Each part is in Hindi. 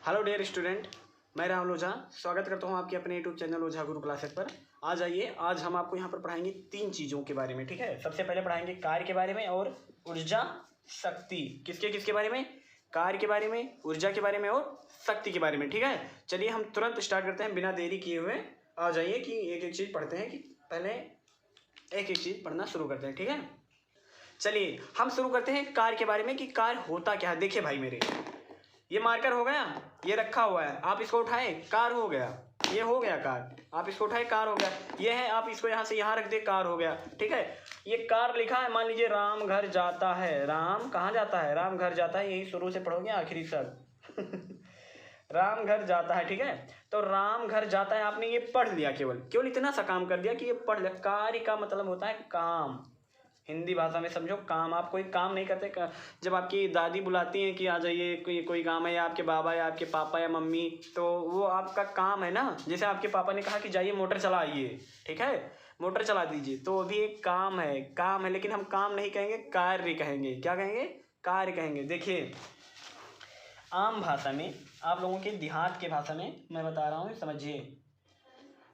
हेलो डियर स्टूडेंट, मैं राहुल ओझा स्वागत करता हूं आपके अपने यूट्यूब चैनल ओझा गुरु क्लासेस पर। आज आइए, आज हम आपको यहां पर पढ़ाएंगे 3 चीज़ों के बारे में। ठीक है, सबसे पहले पढ़ाएंगे कार्य के बारे में और ऊर्जा शक्ति। किसके किसके बारे में? कार्य के बारे में, ऊर्जा के बारे में और शक्ति के बारे में। ठीक है, चलिए हम तुरंत स्टार्ट करते हैं बिना देरी किए हुए। आ जाइए कि एक एक चीज़ पढ़ते हैं, कि पहले एक एक चीज़ पढ़ना शुरू करते हैं। ठीक है, चलिए हम शुरू करते हैं कार्य के बारे में कि कार्य होता क्या है। देखिए भाई मेरे, ये मार्कर हो गया, ये रखा हुआ है, आप इसको उठाए कार हो गया, ये हो गया कार, आप इसको उठाए कार हो गया। ये है, आप इसको यहाँ से यहाँ रख दे, कार हो गया। ठीक है, ये कार लिखा है, मान लीजिए राम घर जाता है। राम कहाँ जाता है? राम घर जाता है, यही शुरू से पढ़ोगे आखिरी तक। राम घर जाता है। ठीक है, तो राम घर जाता है, आपने ये पढ़ लिया, केवल इतना सा काम कर दिया कि ये पढ़ लिया। कार्य का मतलब होता है काम, हिंदी भाषा में समझो काम। आप कोई काम नहीं करते। जब आपकी दादी बुलाती हैं कि आ जाइए, कोई काम है, या आपके बाबा या आपके पापा या मम्मी, तो वो आपका काम है ना। जैसे आपके पापा ने कहा कि जाइए मोटर चलाइए, ठीक है, मोटर चला दीजिए, तो वो भी एक काम है, काम है। लेकिन हम काम नहीं कहेंगे, कार्य कहेंगे। क्या कहेंगे? कार्य कहेंगे। देखिए, आम भाषा में, आप लोगों के देहात के भाषा में मैं बता रहा हूँ, समझिए।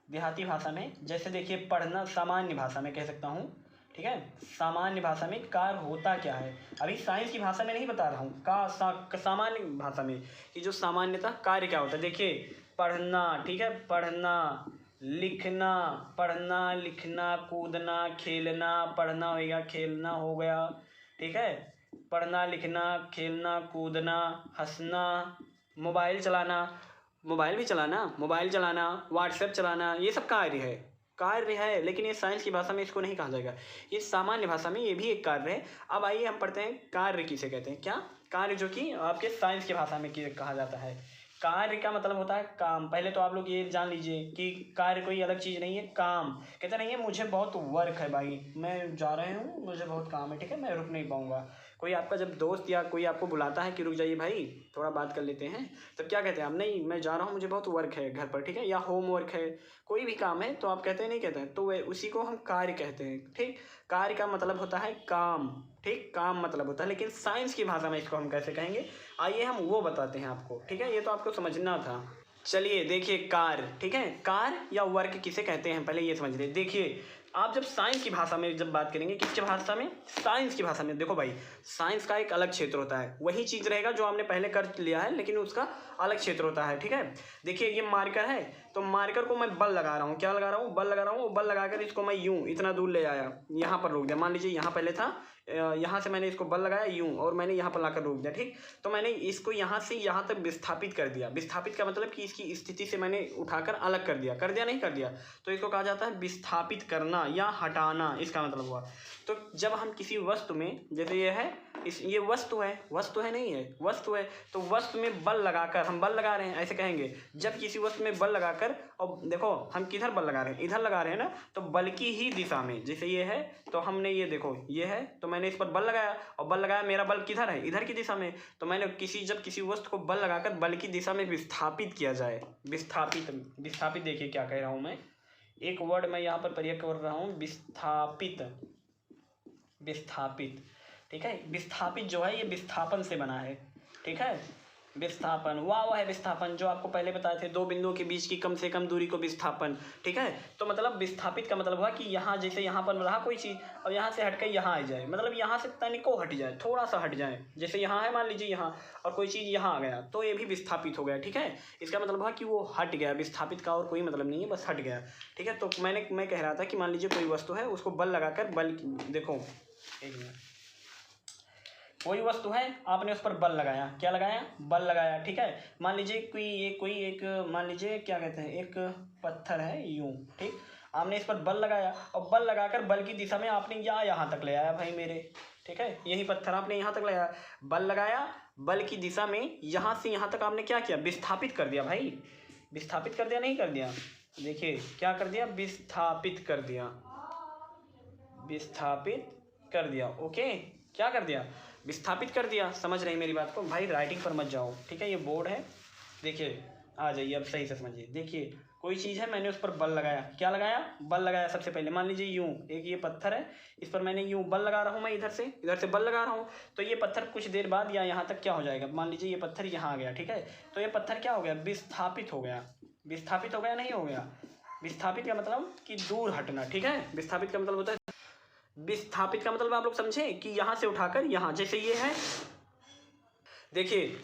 देहाती भाषा में जैसे देखिए, पढ़ना सामान्य भाषा में कह सकता हूँ। ठीक है, सामान्य भाषा में कार्य होता क्या है। अभी साइंस की भाषा में नहीं बता रहा हूँ, सामान्य भाषा में कि जो सामान्यतः कार्य क्या होता है। देखिए, पढ़ना, ठीक है, पढ़ना, लिखना, पढ़ना लिखना, कूदना, खेलना, पढ़ना हो गया, खेलना हो गया। ठीक है, पढ़ना लिखना, खेलना, कूदना, हंसना, मोबाइल चलाना, मोबाइल भी चलाना, मोबाइल चलाना, व्हाट्सएप चलाना, ये सब कार्य है। लेकिन ये साइंस की भाषा में इसको नहीं कहा जाएगा, ये सामान्य भाषा में ये भी एक कार्य है। अब आइए हम पढ़ते हैं कार्य किसे कहते हैं। क्या कार्य? जो कि आपके साइंस की भाषा में कहा जाता है। कार्य का मतलब होता है काम। पहले तो आप लोग ये जान लीजिए कि कार्य कोई अलग चीज़ नहीं है, काम। कहते नहीं है मुझे बहुत वर्क है भाई, मैं जा रहे हूँ, मुझे बहुत काम है, ठीक है, मैं रुक नहीं पाऊँगा। कोई आपका जब दोस्त या कोई आपको बुलाता है कि रुक जाइए भाई, थोड़ा बात कर लेते हैं, तब क्या कहते हैं आप? नहीं, मैं जा रहा हूँ, मुझे बहुत वर्क है घर पर, ठीक है, या होम वर्क है, कोई भी काम है, तो आप कहते हैं, नहीं कहते हैं, तो वे उसी को हम कार्य कहते हैं। ठीक, कार्य का मतलब होता है काम। ठीक, काम मतलब होता है, लेकिन साइंस की भाषा में इसको हम कैसे कहेंगे, आइए हम वो बताते हैं आपको। ठीक है, ये तो आपको समझना था। चलिए देखिए, कार्य, ठीक है, कार्य या वर्क किसे कहते हैं पहले ये समझ लीजिए। देखिए, आप जब साइंस की भाषा में जब बात करेंगे, किसकी भाषा में? साइंस की भाषा में। देखो भाई, साइंस का एक अलग क्षेत्र होता है, वही चीज़ रहेगा जो आपने पहले कर लिया है, लेकिन उसका अलग क्षेत्र होता है। ठीक है, देखिए ये मार्कर है, तो मार्कर को मैं बल लगा रहा हूँ। क्या लगा रहा हूँ? बल लगा रहा हूँ। बल लगाकर इसको मैं यूँ इतना दूर ले आया, यहाँ पर रोक दिया। मान लीजिए यहाँ पहले था, यहाँ से मैंने इसको बल लगाया यूँ, और मैंने यहाँ पर लाकर रोक दिया। ठीक, तो मैंने इसको यहाँ से यहाँ तक विस्थापित कर दिया। विस्थापित का मतलब कि इसकी स्थिति से मैंने उठाकर अलग कर दिया। कर दिया, नहीं कर दिया, तो इसको कहा जाता है विस्थापित करना या हटाना, इसका मतलब हुआ। तो जब हम किसी वस्तु में, जैसे ये है, ये वस्तु है नहीं है, वस्तु है, तो वस्तु में बल लगाकर, हम बल लगा रहे हैं ऐसे कहेंगे। जब किसी वस्तु में बल लगाकर, और देखो हम किधर बल लगा रहे हैं, इधर लगा रहे हैं ना, तो बल की ही दिशा में, जैसे ये है, तो हमने ये देखो ये है, तो मैंने इस पर बल लगाया, और बल लगाया, मेरा बल किधर है? इधर की दिशा में। तो मैंने जब किसी वस्तु को बल लगाकर बल की दिशा में विस्थापित किया जाए, विस्थापित देखिए क्या कह रहा हूँ मैं, एक वर्ड मैं यहाँ पर प्रयोग कर रहा हूँ, विस्थापित। ठीक है, विस्थापित जो है ये विस्थापन से बना है। ठीक है, विस्थापन, वाह है विस्थापन, जो आपको पहले बताए थे, 2 बिंदुओं के बीच की कम से कम दूरी को विस्थापन। ठीक है, तो मतलब विस्थापित का मतलब हुआ कि यहाँ, जैसे यहाँ पर रहा कोई चीज़, और यहाँ से हटकर यहाँ आ जाए, मतलब यहाँ से तनिको हट जाए, थोड़ा सा हट जाए। जैसे यहाँ है, मान लीजिए यहाँ, और कोई चीज़ यहाँ आ गया, तो ये भी विस्थापित हो गया। ठीक है, इसका मतलब हुआ कि वो हट गया। विस्थापित का और कोई मतलब नहीं है, बस हट गया। ठीक है, तो मैं कह रहा था कि मान लीजिए कोई वस्तु है, उसको बल लगाकर, देखो एक मिनट, कोई वस्तु है, आपने उस पर बल लगाया। क्या लगाया? बल लगाया। ठीक है, मान लीजिए कोई एक मान लीजिए क्या कहते हैं, एक पत्थर है यूं। ठीक, आपने इस पर बल लगाया, और बल लगाकर बल की दिशा में आपने यहाँ तक ले आया भाई मेरे। ठीक है, यही पत्थर आपने यहाँ तक लगाया, बल लगाया, बल की दिशा में यहाँ से यहाँ तक आपने क्या किया? विस्थापित कर दिया भाई। विस्थापित कर दिया, नहीं कर दिया? देखिए क्या कर दिया? विस्थापित कर दिया, विस्थापित कर दिया। ओके, क्या कर दिया? विस्थापित कर दिया। समझ रहे हैं मेरी बात को भाई? राइटिंग पर मत जाओ, ठीक है, ये बोर्ड है, देखिए आ जाइए अब सही से समझिए। देखिए कोई चीज़ है, मैंने उस पर बल लगाया, क्या लगाया, बल लगाया। सबसे पहले मान लीजिए यूं, एक ये पत्थर है, इस पर मैंने यूं बल लगा रहा हूँ, मैं इधर से बल लगा रहा हूँ, तो ये पत्थर कुछ देर बाद या यहाँ तक क्या हो जाएगा, मान लीजिए ये पत्थर यहाँ आ गया, ठीक है, तो ये पत्थर क्या हो गया, विस्थापित हो गया। विस्थापित हो गया, नहीं हो गया। विस्थापित का मतलब कि दूर हटना, ठीक है। विस्थापित का मतलब होता है, विस्थापित का मतलब आप लोग समझे कि यहाँ से उठाकर यहाँ, जैसे ये है, देखिए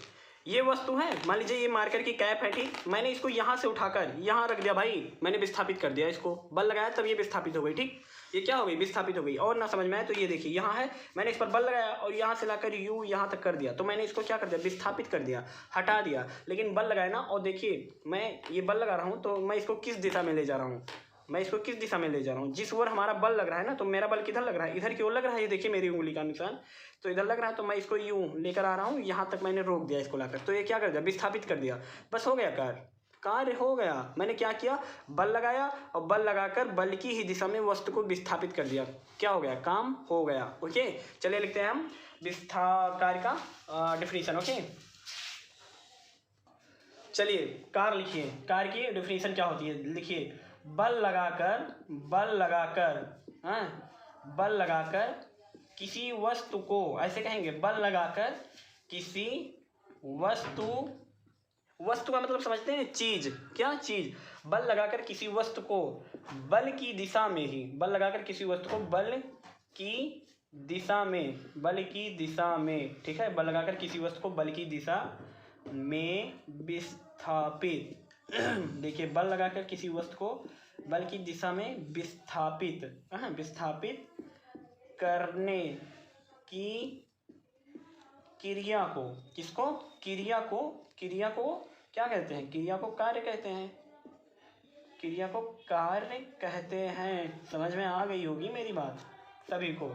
ये वस्तु है, मान लीजिए ये मार्कर की कैप है, ठीक, मैंने इसको यहाँ से उठाकर यहाँ रख दिया भाई, मैंने विस्थापित कर दिया, इसको बल लगाया तब ये विस्थापित हो गई, ठीक, ये क्या हो गई, विस्थापित हो गई। और ना समझ में आए तो ये देखिए यहाँ है, मैंने इस पर बल लगाया और यहाँ से लाकर यू यहाँ तक कर दिया, तो मैंने इसको क्या कर दिया, विस्थापित कर दिया, हटा दिया। लेकिन बल लगाया ना, और देखिए मैं ये बल लगा रहा हूँ तो मैं इसको किस दिशा में ले जा रहा हूँ, मैं इसको किस दिशा में ले जा रहा हूँ, जिस ओर हमारा बल लग रहा है ना, तो मेरा बल किधर लग रहा है, इधर की ओर लग रहा है। ये देखिए मेरी उंगली का निशान, तो इधर लग रहा है, तो मैं इसको यूं लेकर आ रहा हूँ, यहाँ तक मैंने रोक दिया इसको लाकर, तो ये क्या कर दिया, विस्थापित कर दिया। बस हो गया कार्य हो गया। मैंने क्या किया, बल लगाया और बल लगाकर बल की ही दिशा में वस्तु को विस्थापित कर दिया, क्या हो गया, काम हो गया। ओके, चलिए लिखते हैं हम कार्य का डिफिनीशन। ओके, चलिए कार्य लिखिए, कार्य की डिफिनीशन क्या होती है, लिखिए, बल लगाकर किसी वस्तु को, ऐसे कहेंगे, बल लगाकर किसी वस्तु का मतलब समझते हैं, चीज, क्या चीज, बल लगाकर किसी वस्तु को बल की दिशा में ही, बल लगाकर किसी वस्तु को बल की दिशा में, ठीक है, बल लगाकर किसी वस्तु को बल की दिशा में विस्थापित देखिए, बल लगाकर किसी वस्तु को बल की दिशा में विस्थापित करने की क्रिया को, किसको, क्रिया को क्या कहते हैं, क्रिया को कार्य कहते हैं, क्रिया को कार्य कहते हैं। समझ में आ गई होगी मेरी बात सभी को,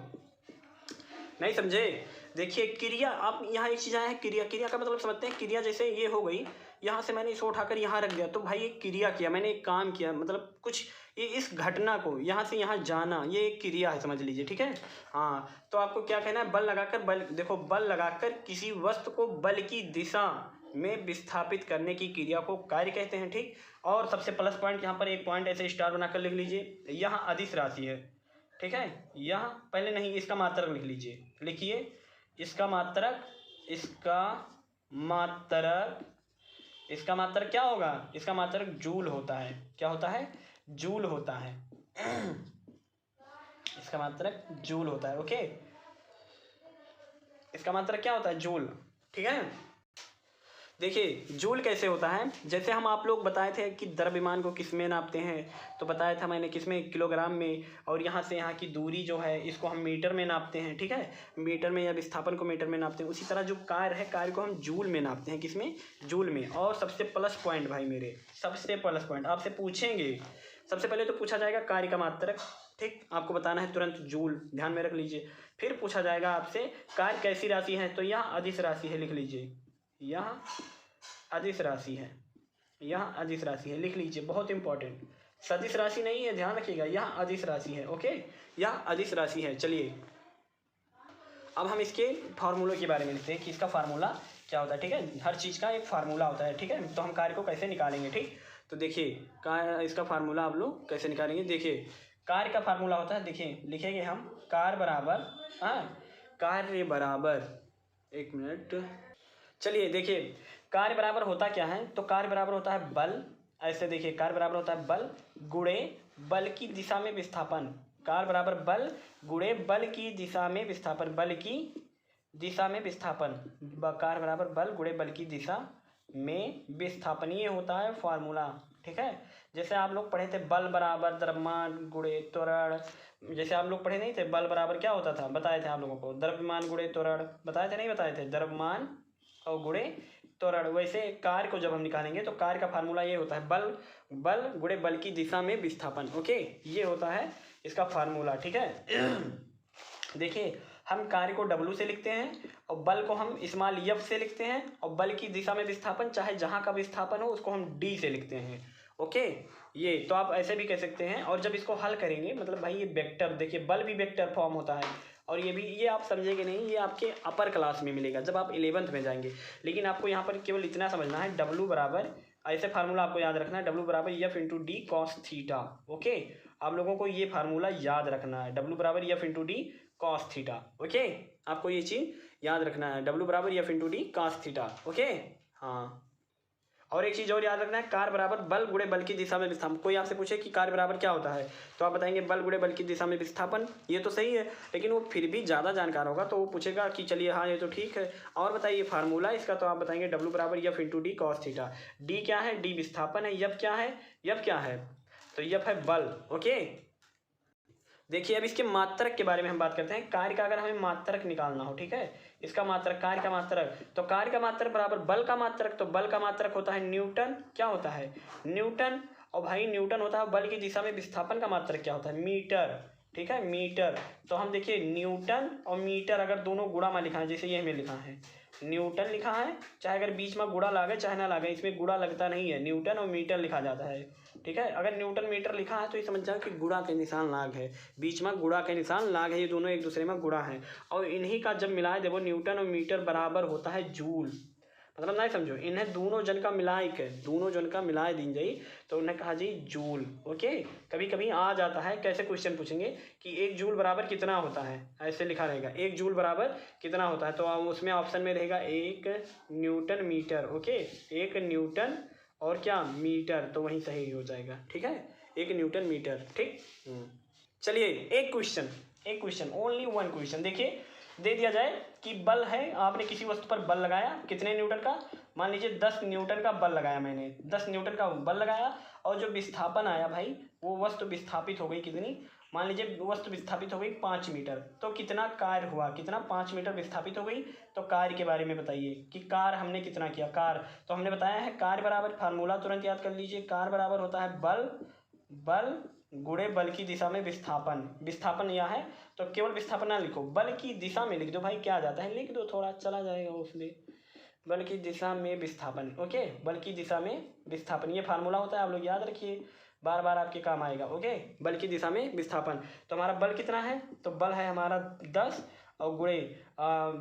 नहीं समझे। देखिए क्रिया, आप यहाँ एक चीज़ आया है, क्रिया का मतलब समझते हैं, क्रिया जैसे ये हो गई, यहाँ से मैंने इसको उठाकर यहाँ रख दिया, तो भाई एक क्रिया किया मैंने, एक काम किया, मतलब कुछ ये इस घटना को यहाँ से यहाँ जाना, ये एक क्रिया है, समझ लीजिए, ठीक है। हाँ, तो आपको क्या कहना है, बल लगाकर, देखो बल लगाकर किसी वस्तु को बल की दिशा में विस्थापित करने की क्रिया को कार्य कहते हैं, ठीक। और सबसे प्लस पॉइंट, यहाँ पर एक पॉइंट ऐसे स्टार बनाकर लिख लीजिए, यहाँ अदिश राशि है, ठीक है, यहाँ पहले नहीं, इसका मात्रक लिख लीजिए, लिखिए, इसका मात्रक क्या होगा, इसका मात्रक जूल होता है, क्या होता है, जूल होता है इसका मात्रक जूल होता है। ओके, इसका मात्रक क्या होता है, जूल, ठीक है। देखिए जूल कैसे होता है, जैसे हम आप लोग बताए थे कि द्रव्यमान को किस में नापते हैं, तो बताया था मैंने किस में, किलोग्राम में, और यहाँ से यहाँ की दूरी जो है इसको हम मीटर में नापते हैं, ठीक है, मीटर में, या विस्थापन को मीटर में नापते हैं। उसी तरह जो कार्य है, कार्य को हम जूल में नापते हैं, किस में, जूल में। और सबसे प्लस पॉइंट भाई मेरे, सबसे प्लस पॉइंट आपसे पूछेंगे, सबसे पहले तो पूछा जाएगा कार्य का मात्रक, ठीक, आपको बताना है तुरंत जूल, ध्यान में रख लीजिए। फिर पूछा जाएगा आपसे कार्य कैसी राशि है, तो यहाँ अदिश राशि है, लिख लीजिए, यहाँ अदिश राशि है, यहाँ अदिश राशि है, लिख लीजिए, बहुत इंपॉर्टेंट, सदिश राशि नहीं है, ध्यान रखिएगा, यहाँ अदिश राशि है। ओके, यहाँ अदिश राशि है। चलिए अब हम इसके फार्मूले के बारे में लिखते हैं कि इसका फार्मूला क्या होता है, ठीक है, हर चीज़ का एक फार्मूला होता है, ठीक है, तो हम कार्य को कैसे निकालेंगे, ठीक। तो देखिए इसका फार्मूला आप लोग कैसे निकालेंगे, देखिए कार्य का फार्मूला होता है, देखिए लिखेंगे हम, कार्य बराबर, एक मिनट, चलिए देखिए कार्य बराबर होता क्या है, तो कार्य बराबर होता है बल, ऐसे देखिए, कार्य बराबर होता है बल गुणे बल की दिशा में विस्थापन, कार्य बराबर बल गुणे बल की दिशा में विस्थापन, बल की दिशा में विस्थापन, कार्य बराबर बल गुणे बल की दिशा में विस्थापन, ये होता है फार्मूला, ठीक है। जैसे आप लोग पढ़े थे, बल बराबर द्रव्यमान गुणे त्वरण, जैसे आप लोग पढ़े नहीं थे, बल बराबर क्या होता था, बताए थे आप लोगों को, द्रव्यमान गुणे त्वरण, बताए थे नहीं बताए थे, द्रव्यमान और गुणे त्वरण। वैसे कार्य को जब हम निकालेंगे तो कार्य का फार्मूला ये होता है, बल गुणे बल की दिशा में विस्थापन। ओके, ये होता है इसका फार्मूला, ठीक है। देखिए हम कार्य को W से लिखते हैं और बल को हम स्मॉल f से लिखते हैं, और बल की दिशा में विस्थापन चाहे जहाँ का विस्थापन हो उसको हम D से लिखते हैं। ओके, ये तो आप ऐसे भी कह सकते हैं। और जब इसको हल करेंगे, मतलब भाई ये वेक्टर, देखिए बल भी वेक्टर फॉर्म होता है, और ये भी, ये आप समझेंगे नहीं, ये आपके अपर क्लास में मिलेगा जब आप 11th में जाएंगे। लेकिन आपको यहाँ पर केवल इतना समझना है, W बराबर ऐसे फार्मूला आपको याद रखना है, W बराबर F into D cos theta. Okay, आप लोगों को ये फार्मूला याद रखना है, W बराबर F into D cos theta. Okay, आपको ये चीज़ याद रखना है, W बराबर F into D cos theta. Okay, हाँ, और एक चीज़ और याद रखना है, कार बराबर बल गुणे बल की दिशा में विस्थापन। कोई आपसे पूछे कि कार बराबर क्या होता है, तो आप बताएंगे बल गुणे बल की दिशा में विस्थापन। ये तो सही है, लेकिन वो फिर भी ज़्यादा जानकार होगा तो वो पूछेगा कि चलिए हाँ ये तो ठीक है, और बताइए फार्मूला इसका, तो आप बताएंगे W बराबर F into D cos theta. D क्या है, डी विस्थापन है, एफ क्या है, एफ क्या है, तो एफ है बल। ओके, देखिए अब इसके मात्रक के बारे में हम बात करते हैं। कार्य का अगर हमें मात्रक निकालना हो, ठीक है, इसका मात्रक, कार्य का मात्रक, तो कार्य का मात्रक बराबर बल का मात्रक, तो बल का मात्रक होता है न्यूटन। क्या होता है, न्यूटन। और भाई न्यूटन होता है बल की दिशा में विस्थापन का मात्रक क्या होता है, मीटर। ठीक है, मीटर। तो हम देखिए न्यूटन और मीटर अगर दोनों गुणा में लिखा है, जैसे ये हमें लिखा है न्यूटन लिखा है, चाहे अगर बीच में गुणा लागे चाहे ना लागे, इसमें गुणा लगता नहीं है, न्यूटन और मीटर लिखा जाता है। ठीक है, अगर न्यूटन मीटर लिखा है तो ये समझ जाओ कि गुणा के निशान लाग है, बीच में गुणा के निशान लाग है, ये दोनों एक दूसरे में गुणा है, और इन्हीं का जब मिलाए देखो न्यूटन और मीटर बराबर होता है जूल। मतलब नहीं समझो, इन्हें दोनों जन का मिलाए के, दोनों जन का मिलाए दी जाई तो उन्हें कहा जी जूल। ओके, कभी कभी आ जाता है, कैसे क्वेश्चन पूछेंगे कि एक जूल बराबर कितना होता है, ऐसे लिखा रहेगा एक जूल बराबर कितना होता है, तो उसमें ऑप्शन में रहेगा एक न्यूटन मीटर। ओके, एक न्यूटन और क्या मीटर, तो वहीं सही हो जाएगा। ठीक है, एक न्यूटन मीटर। ठीक, चलिए एक क्वेश्चन ओनली वन क्वेश्चन देखिए, दे दिया जाए कि बल है, आपने किसी वस्तु पर बल लगाया, कितने न्यूटन का, मान लीजिए 10 न्यूटन का बल लगाया मैंने, 10 न्यूटन का बल लगाया, और जो विस्थापन आया भाई, वो वस्तु विस्थापित हो गई कितनी, मान लीजिए वस्तु विस्थापित हो गई 5 मीटर, तो कितना कार्य हुआ, कितना 5 मीटर विस्थापित हो गई, तो कार्य के बारे में बताइए कि कार्य हमने कितना किया। कार्य तो हमने बताया है, कार्य बराबर, फार्मूला तुरंत याद कर लीजिए, कार्य बराबर होता है बल गुणे बल की दिशा में विस्थापन। विस्थापन यह है तो केवल विस्थापन ना लिखो, बल की दिशा में लिख दो भाई, क्या जाता है लिख दो, थोड़ा चला जाएगा उसमें, बल की दिशा में विस्थापन। ओके, बल की दिशा में विस्थापन, ये फार्मूला होता है, आप लोग याद रखिए, बार बार आपके काम आएगा। ओके, बल की दिशा में विस्थापन, तो हमारा बल कितना है, तो बल है हमारा 10, और गुणे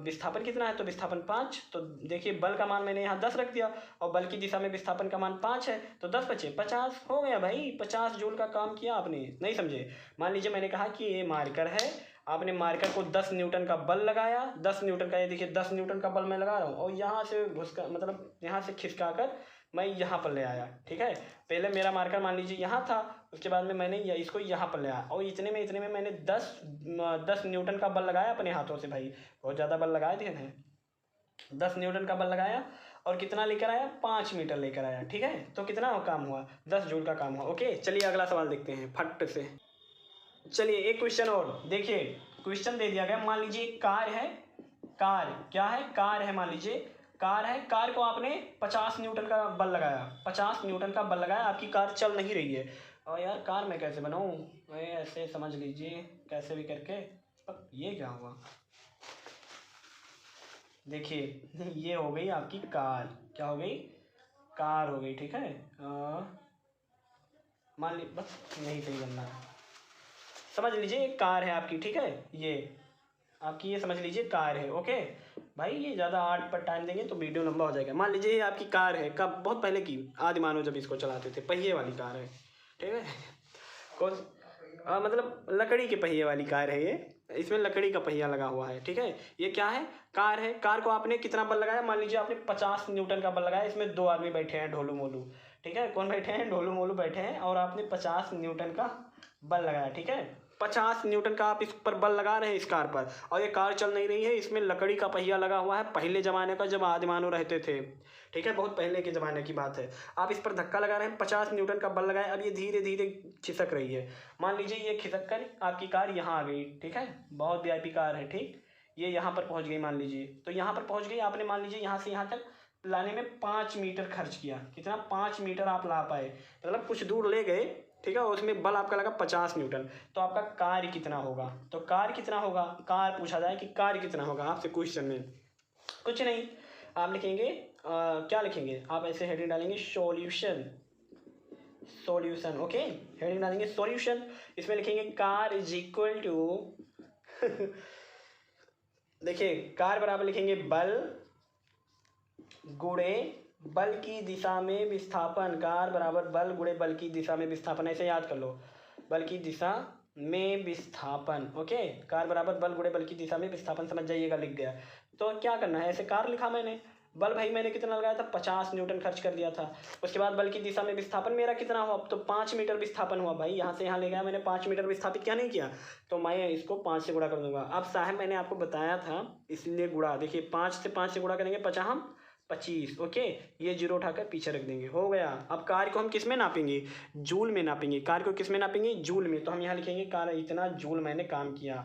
विस्थापन कितना है, तो विस्थापन 5, तो देखिए बल का मान मैंने यहाँ 10 रख दिया, और बल की दिशा में विस्थापन का मान 5 है, तो 10 बचे 50 हो गया भाई, 50 जूल का काम किया आपने। नहीं समझे, मान लीजिए मैंने कहा कि ये मार्कर है, आपने मार्कर को 10 न्यूटन का बल लगाया, 10 न्यूटन का, ये देखिए 10 न्यूटन का बल मैं लगा रहा हूँ, और यहाँ से घुसका, मतलब यहाँ से खिसका कर मैं यहाँ पर ले आया। ठीक है, पहले मेरा मार्कर मान लीजिए यहाँ था, उसके बाद में मैंने इसको यहाँ पर ले आया, और इतने में मैंने 10 न्यूटन का बल लगाया अपने हाथों से, भाई बहुत ज़्यादा बल लगाए थे मैंने, 10 न्यूटन का बल लगाया, और कितना लेकर आया, 5 मीटर लेकर आया। ठीक है, तो कितना काम हुआ, 10 जूल का काम हुआ। ओके, चलिए अगला सवाल देखते हैं फट से। चलिए एक क्वेश्चन और देखिए, क्वेश्चन दे दिया गया, मान लीजिए कार है, कार क्या है, कार है, मान लीजिए कार है, कार को आपने 50 न्यूटन का बल लगाया, 50 न्यूटन का बल लगाया, आपकी कार चल नहीं रही है, और यार कार मैं कैसे बनाऊँ, मैं ऐसे समझ लीजिए कैसे भी करके, ये क्या हुआ, देखिए ये हो गई आपकी कार, क्या हो गई, कार हो गई। ठीक है, मान ली बस नहीं सही बनना है, समझ लीजिए एक कार है आपकी। ठीक है, ये आपकी, ये समझ लीजिए कार है। ओके भाई, ये ज़्यादा आर्ट पर टाइम देंगे तो वीडियो लंबा हो जाएगा। मान लीजिए ये आपकी कार है, कब, बहुत पहले की, आदि मानव जब इसको चलाते थे, पहिए वाली कार है। ठीक है, कौन मतलब लकड़ी के पहिए वाली कार है ये, इसमें लकड़ी का पहिया लगा हुआ है। ठीक है, ये क्या है, कार है, कार को आपने कितना बल लगाया, मान लीजिए आपने 50 न्यूटन का बल लगाया, इसमें 2 आदमी बैठे हैं ढोलू मोलू। ठीक है, कौन बैठे हैं, ढोलू मोलू बैठे हैं, और आपने 50 न्यूटन का बल लगाया। ठीक है, 50 न्यूटन का आप इस पर बल लगा रहे हैं इस कार पर, और ये कार चल नहीं रही है, इसमें लकड़ी का पहिया लगा हुआ है, पहले ज़माने का जब आदिमानव रहते थे। ठीक है, बहुत पहले के ज़माने की बात है, आप इस पर धक्का लगा रहे हैं, 50 न्यूटन का बल लगाए, अब ये धीरे धीरे खिसक रही है, मान लीजिए ये खिसक कर आपकी कार यहाँ आ गई। ठीक है, बहुत वीआईपी कार है, ठीक, ये यहाँ पर पहुँच गई मान लीजिए, तो यहाँ पर पहुँच गई, आपने मान लीजिए यहाँ से यहाँ तक लाने में 5 मीटर खर्च किया, कितना, 5 मीटर आप ला पाए, मतलब कुछ दूर ले गए। ठीक है, उसमें बल आपका लगा 50 न्यूटन, तो आपका कार्य कितना होगा, तो कार्य कितना होगा, कार्य पूछा जाए कि कार्य कितना होगा आपसे क्वेश्चन में, कुछ नहीं, आप लिखेंगे क्या लिखेंगे, आप ऐसे हेडिंग डालेंगे सॉल्यूशन, सॉल्यूशन। ओके, हेडिंग डालेंगे सॉल्यूशन, इसमें लिखेंगे कार इज इक्वल टू देखिए कार बराबर लिखेंगे बल गुणे बल की दिशा में विस्थापन, कार बराबर बल गुणे बल की दिशा में विस्थापन, ऐसे याद कर लो, बल की दिशा में विस्थापन। ओके, कार बराबर बल गुणे बल की दिशा में विस्थापन, समझ जाइएगा, लिख गया। तो क्या करना है, ऐसे कार लिखा मैंने, बल भाई मैंने कितना लगाया था, 50 न्यूटन खर्च कर दिया था। उसके बाद बल की दिशा में विस्थापन मेरा कितना हुआ, तो 5 मीटर विस्थापन हुआ भाई, यहाँ से यहाँ ले गया मैंने, 5 मीटर विस्थापित क्या नहीं किया, तो मैं इसको 5 से गुणा कर दूंगा। अब साहब मैंने आपको बताया था इसलिए गुणा, देखिए 5 से गुणा करेंगे, 50 हम 25। ओके, ये जीरो उठाकर पीछे रख देंगे, हो गया। अब कार्य को हम किस में नापेंगे, जूल में नापेंगे। कार्य को किस में नापेंगे, जूल में। तो हम यहाँ लिखेंगे कार्य इतना जूल मैंने काम किया।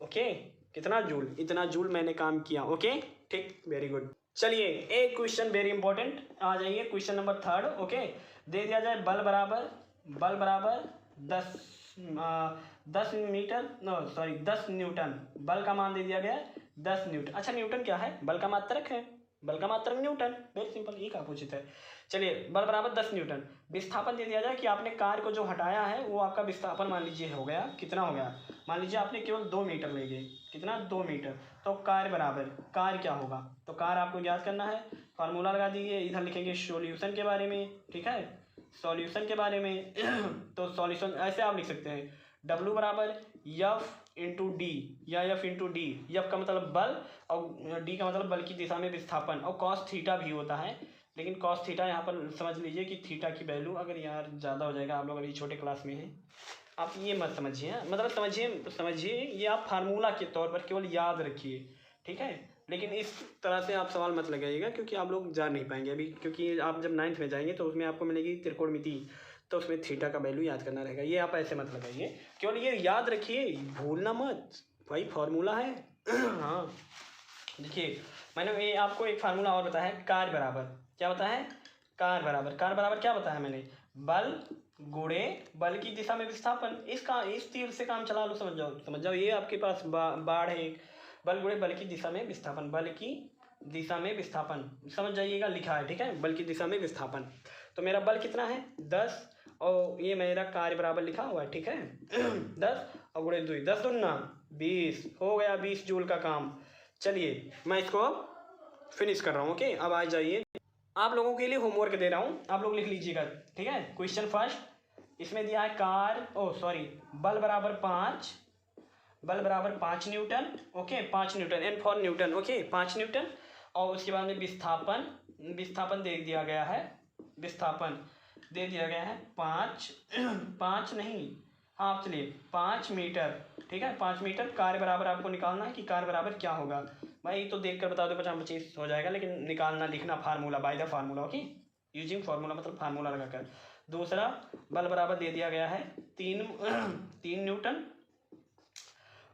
ओके, कितना जूल, इतना जूल मैंने काम किया। ओके ठीक, वेरी गुड। चलिए एक क्वेश्चन वेरी इंपॉर्टेंट, आ जाइए क्वेश्चन नंबर 3। ओके, दे दिया जाए बल बराबर 10 मीटर, नो सॉरी 10 न्यूटन, बल का मान दे दिया गया 10 न्यूटन। अच्छा न्यूटन क्या है, बल का मात्रक है, बल का मात्रक न्यूटन, वेरी सिंपल, ये का पूछित है। चलिए बल बराबर 10 न्यूटन, विस्थापन दे दिया जाए कि आपने कार को जो हटाया है वो आपका विस्थापन मान लीजिए हो गया, कितना हो गया, मान लीजिए आपने केवल 2 मीटर ले गए, कितना 2 मीटर। तो कार बराबर, कार क्या होगा, तो कार आपको याद करना है, फार्मूला लगा दीजिए, इधर लिखेंगे सॉल्यूशन के बारे में, ठीक है, सॉल्यूशन के बारे में तो सॉल्यूशन ऐसे आप लिख सकते हैं, W बराबर F इंटू डी, या F इंटू डी, F का मतलब बल और D का मतलब बल की दिशा में विस्थापन, और cos थीटा भी होता है, लेकिन cos थीटा यहाँ पर समझ लीजिए कि थीटा की वैल्यू अगर यार ज़्यादा हो जाएगा, आप लोग अभी छोटे क्लास में हैं, आप ये मत समझिए, मतलब समझिए ये आप फार्मूला के तौर पर केवल याद रखिए, ठीक है। लेकिन इस तरह से आप सवाल मत लगाइएगा, क्योंकि आप लोग जान नहीं पाएंगे अभी, क्योंकि आप जब 9th में जाएंगे तो उसमें आपको मिलेगी त्रिकोणमिति, तो उसमें थीटा का वैल्यू याद करना रहेगा, ये आप ऐसे मत लगाइए, केवल ये याद रखिए, भूलना मत भाई, फार्मूला है हाँ देखिए, मैंने ये आपको एक फार्मूला और बताया है, कार बराबर क्या बताया है, कार बराबर क्या बताया मैंने, बल गुणे बल की दिशा में विस्थापन। इस तीर से काम चला लो, समझ जाओ, ये आपके पास बाढ़ है, बल गुणे बल की दिशा में विस्थापन, बल की दिशा में विस्थापन, समझ जाइएगा, लिखा है, ठीक है, बल की दिशा में विस्थापन। तो मेरा बल कितना है 10, और ये मेरा कार्य बराबर लिखा हुआ है, ठीक है 10 और गुणे 2, 10 दूना 20, हो गया 20 जूल का काम। चलिए मैं इसको फिनिश कर रहा हूँ। ओके, अब आ जाइए, आप लोगों के लिए होमवर्क दे रहा हूँ, आप लोग लिख लीजिएगा, ठीक है। क्वेश्चन फर्स्ट, इसमें दिया है बल बराबर 5 Newton. Okay 5 Newton, N for Newton, okay 5 Newton, और उसके बाद में विस्थापन दे दिया गया है, विस्थापन दे दिया गया है 5 नहीं, हाँ चलिए 5 मीटर, ठीक है 5 मीटर। कार्य बराबर आपको निकालना है कि कार्य बराबर क्या होगा, भाई तो देख कर बता दो, 50-25 हो जाएगा, लेकिन निकालना लिखना formula, by the formula, okay, using formula मतलब फार्मूला लगाकर। दूसरा बल बराबर दे दिया गया है 3 न्यूटन,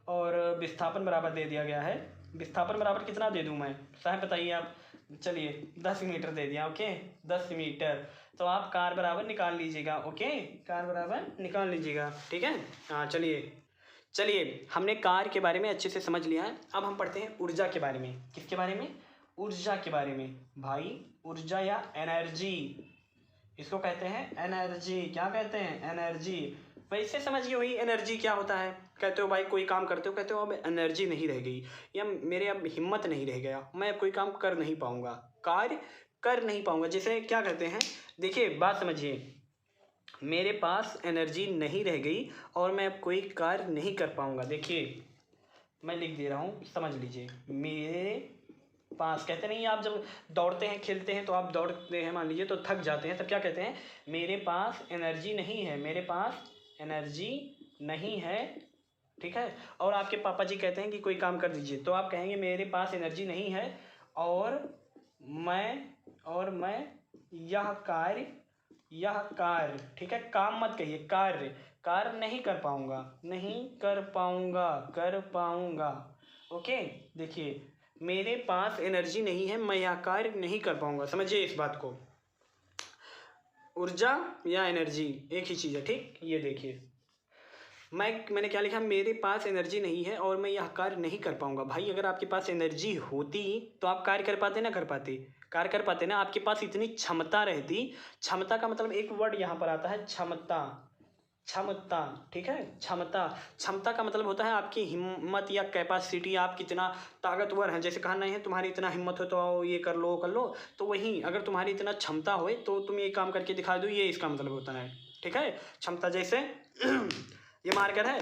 और विस्थापन बराबर दे दिया गया है, विस्थापन बराबर कितना दे दूं मैं, साहब बताइए आप, चलिए 10 मीटर दे दिया, ओके 10 मीटर। तो आप कार बराबर निकाल लीजिएगा, ओके कार बराबर निकाल लीजिएगा, ठीक है। हाँ चलिए हमने कार के बारे में अच्छे से समझ लिया है, अब हम पढ़ते हैं ऊर्जा के बारे में। किसके बारे में, ऊर्जा के बारे में भाई, ऊर्जा या एनर्जी, इसको कहते हैं एनर्जी, क्या कहते हैं एनर्जी। वैसे समझिए वही एनर्जी क्या होता है, कहते हो भाई कोई काम करते हो, कहते हो अब एनर्जी नहीं रह गई, या मेरे अब हिम्मत नहीं रह गया, मैं अब कोई काम कर नहीं पाऊंगा, कार्य कर नहीं पाऊंगा, जिसे क्या कहते हैं, देखिए बात समझिए, मेरे पास एनर्जी नहीं रह गई और मैं अब कोई कार्य नहीं कर पाऊंगा। देखिए मैं लिख दे रहा हूँ, समझ लीजिए, मेरे पास, कहते नहीं आप जब दौड़ते हैं खेलते हैं तो आप दौड़ते हैं मान लीजिए तो थक जाते हैं, तब क्या कहते हैं, मेरे पास एनर्जी नहीं है, मेरे पास एनर्जी नहीं है, ठीक है। और आपके पापा जी कहते हैं कि कोई काम कर दीजिए, तो आप कहेंगे मेरे पास एनर्जी नहीं है और मैं यह कार्य, ठीक है, काम मत कहिए, कार्य नहीं कर पाऊंगा, ओके। देखिए मेरे पास एनर्जी नहीं है, मैं यह कार्य नहीं कर पाऊंगा, समझिए इस बात को, ऊर्जा या एनर्जी एक ही चीज़ है, ठीक। ये देखिए मैंने क्या लिखा, मेरे पास एनर्जी नहीं है और मैं यह कार्य नहीं कर पाऊंगा। भाई अगर आपके पास एनर्जी होती तो आप कार्य कर पाते ना, आपके पास इतनी क्षमता रहती, क्षमता का मतलब एक वर्ड यहाँ पर आता है क्षमता, क्षमता, ठीक है। क्षमता, क्षमता का मतलब होता है आपकी हिम्मत या कैपेसिटी, आप कितना ताकतवर हैं। जैसे कहा नहीं है तुम्हारी इतना हिम्मत हो तो आओ ये कर लो, तो वहीं अगर तुम्हारी इतना क्षमता हो तो तुम ये काम करके दिखा दो, ये इसका मतलब होता है, ठीक है। क्षमता जैसे ये मार्कर है,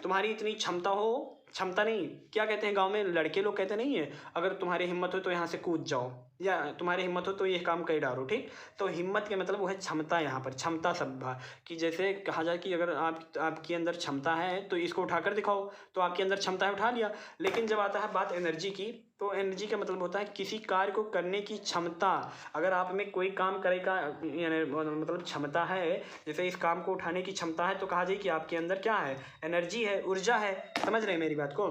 तुम्हारी इतनी क्षमता हो, क्षमता नहीं क्या कहते हैं गांव में लड़के लोग कहते नहीं है, अगर तुम्हारी हिम्मत हो तो यहाँ से कूद जाओ, या तुम्हारी हिम्मत हो तो ये काम कर डालो, ठीक। तो हिम्मत के मतलब वो है क्षमता, यहाँ पर क्षमता शब्द है कि जैसे कहा जाए कि अगर आपके अंदर क्षमता है तो इसको उठाकर दिखाओ, तो आपके अंदर क्षमता है, उठा लिया। लेकिन जब आता है बात एनर्जी की, तो एनर्जी का मतलब होता है किसी कार्य को करने की क्षमता। अगर आप में कोई काम करेगा मतलब क्षमता है, जैसे इस काम को उठाने की क्षमता है, तो कहा जाए कि आपके अंदर क्या है, एनर्जी है, ऊर्जा है। समझ रहे हैं मेरी बात को।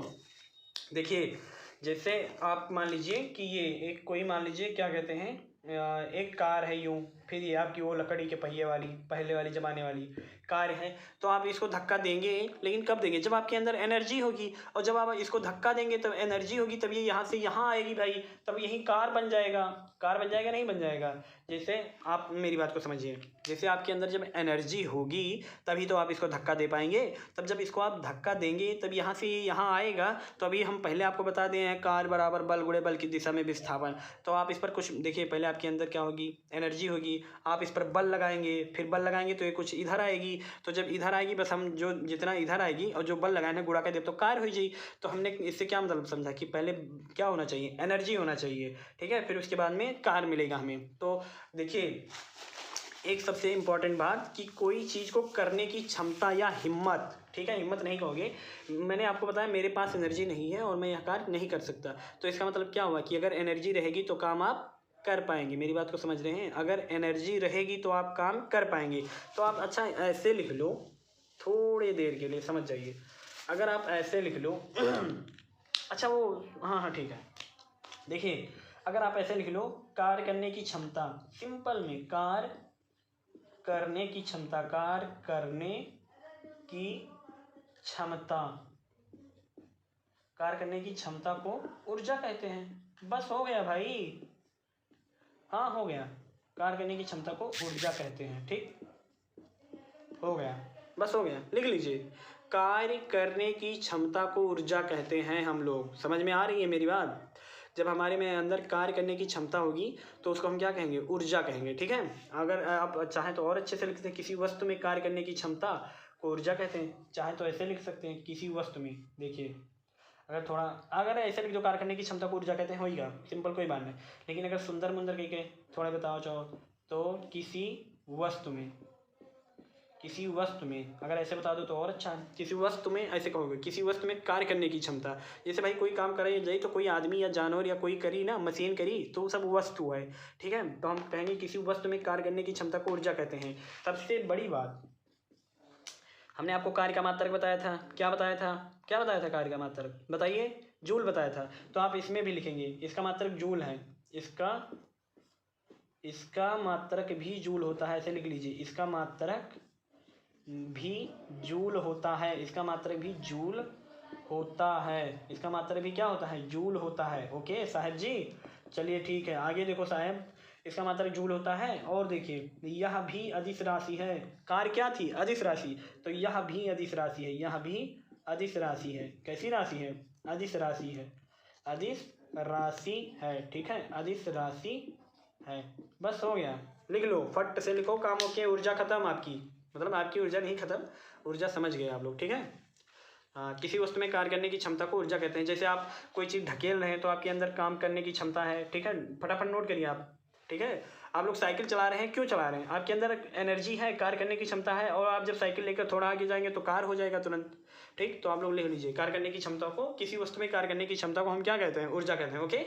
देखिए जैसे आप मान लीजिए कि ये एक कोई मान लीजिए क्या कहते हैं, एक कार है यूं, फिर ये आपकी वो लकड़ी के पहिए वाली पहले वाली ज़माने वाली कार है, तो आप इसको धक्का देंगे, लेकिन कब देंगे, जब आपके अंदर एनर्जी होगी। और जब आप इसको धक्का देंगे तब एनर्जी होगी, तब ये यहाँ से यहाँ आएगी भाई, तब यही कार बन जाएगा। कार बन जाएगा नहीं बन जाएगा। जैसे आप मेरी बात को समझिए, जैसे आपके अंदर जब एनर्जी होगी तभी तो आप इसको धक्का दे पाएंगे, तब जब इसको आप धक्का देंगे तब यहाँ से यहाँ आएगा। तो अभी हम पहले आपको बता दें हैं, कार बराबर बल गुणे बल की दिशा में विस्थापन। तो आप इस पर कुछ देखिए, पहले आपके अंदर क्या होगी, एनर्जी होगी, आप इस पर बल लगाएंगे, फिर बल लगाएंगे तो ये कुछ इधर आएगी, तो जब इधर आएगी बस हम जो जितना इधर आएगी और जो बल लगाए हैं गुणा कर दे तो कार हो जाएगी। तो हमने इससे क्या मतलब समझा कि पहले क्या होना चाहिए, एनर्जी होना चाहिए, ठीक है, फिर उसके बाद में कार मिलेगा हमें। तो देखिए एक सबसे इम्पॉर्टेंट बात कि कोई चीज़ को करने की क्षमता या हिम्मत, ठीक है, हिम्मत नहीं कहोगे, मैंने आपको बताया मेरे पास एनर्जी नहीं है और मैं यह कार्य नहीं कर सकता, तो इसका मतलब क्या हुआ कि अगर एनर्जी रहेगी तो काम आप कर पाएंगे। मेरी बात को समझ रहे हैं, अगर एनर्जी रहेगी तो आप काम कर पाएंगे। तो आप अच्छा ऐसे लिख लो, थोड़ी देर के लिए समझ जाइए, अगर आप ऐसे लिख लो अच्छा वो हाँ ठीक है। देखिए अगर आप ऐसे लिख लो, कार्य करने की क्षमता, सिंपल में कार्य करने की क्षमता, कार्य करने की क्षमता, कार्य करने की क्षमता को ऊर्जा कहते हैं। बस हो गया भाई, हाँ हो गया, कार्य करने की क्षमता को ऊर्जा कहते हैं, ठीक हो गया, बस हो गया, लिख लीजिए, कार्य करने की क्षमता को ऊर्जा कहते हैं हम लोग। समझ में आ रही है मेरी बात। जब हमारे में अंदर कार्य करने की क्षमता होगी तो उसको हम क्या कहेंगे, ऊर्जा कहेंगे, ठीक है। अगर आप चाहें तो और अच्छे से लिख सकते हैं, किसी वस्तु में कार्य करने की क्षमता को ऊर्जा कहते हैं। चाहे तो ऐसे लिख सकते हैं, किसी वस्तु में, देखिए अगर ऐसे लिख दो, कार्य करने की क्षमता को ऊर्जा कहते हैं, होगा सिंपल, कोई बात नहीं। लेकिन अगर सुंदर मुंदर कह के थोड़ा बताओ चाहो तो किसी वस्तु में, किसी वस्तु में अगर ऐसे बता दो तो और अच्छा है। किसी वस्तु में ऐसे कहोगे, किसी वस्तु में कार्य करने की क्षमता, जैसे भाई कोई काम करे जाए तो कोई आदमी या जानवर या कोई करी ना, मशीन करी, तो वो सब वस्तु है, ठीक है। तो हम कहेंगे किसी वस्तु में कार्य करने की क्षमता को ऊर्जा कहते हैं। सबसे बड़ी बात, हमने आपको कार्य का मात्रक बताया था, क्या बताया था कार्य का मात्रक, बताइए, जूल बताया था। तो आप इसमें भी लिखेंगे, इसका मात्रक जूल है, इसका मात्रक भी जूल होता है, ऐसे लिख लीजिए, इसका मात्रक भी जूल होता है, इसका मात्रक भी जूल होता है, इसका मात्रक भी क्या होता है, जूल होता है। ओके साहब जी, चलिए ठीक है, आगे देखो साहब, इसका मात्रक जूल होता है। और देखिए यह भी अदिश राशि है, कार्य क्या थी, अदिश राशि, तो यह भी अदिश राशि है, यह भी अदिश राशि है। कैसी राशि है, अदिश राशि है, अदिश राशि है, ठीक है, अदिश राशि है। बस हो गया, लिख लो, फट से लिखो, काम ओके, ऊर्जा खत्म आपकी, मतलब आपकी ऊर्जा नहीं खत्म, ऊर्जा समझ गए आप लोग, ठीक है। किसी वस्तु में कार्य करने की क्षमता को ऊर्जा कहते हैं। जैसे आप कोई चीज़ ढकेल रहे हैं तो आपके अंदर काम करने की क्षमता है, ठीक है, फटाफट नोट करिए आप, ठीक है। आप लोग साइकिल चला रहे हैं, क्यों चला रहे हैं, आपके अंदर एनर्जी है, कार्य करने की क्षमता है, और आप जब साइकिल लेकर थोड़ा आगे जाएंगे तो कार हो जाएगा तुरंत, ठीक। तो आप लोग लिख लीजिए, कार्य करने की क्षमता को, किसी वस्तु में कार्य करने की क्षमता को हम क्या कहते हैं, ऊर्जा कहते हैं। ओके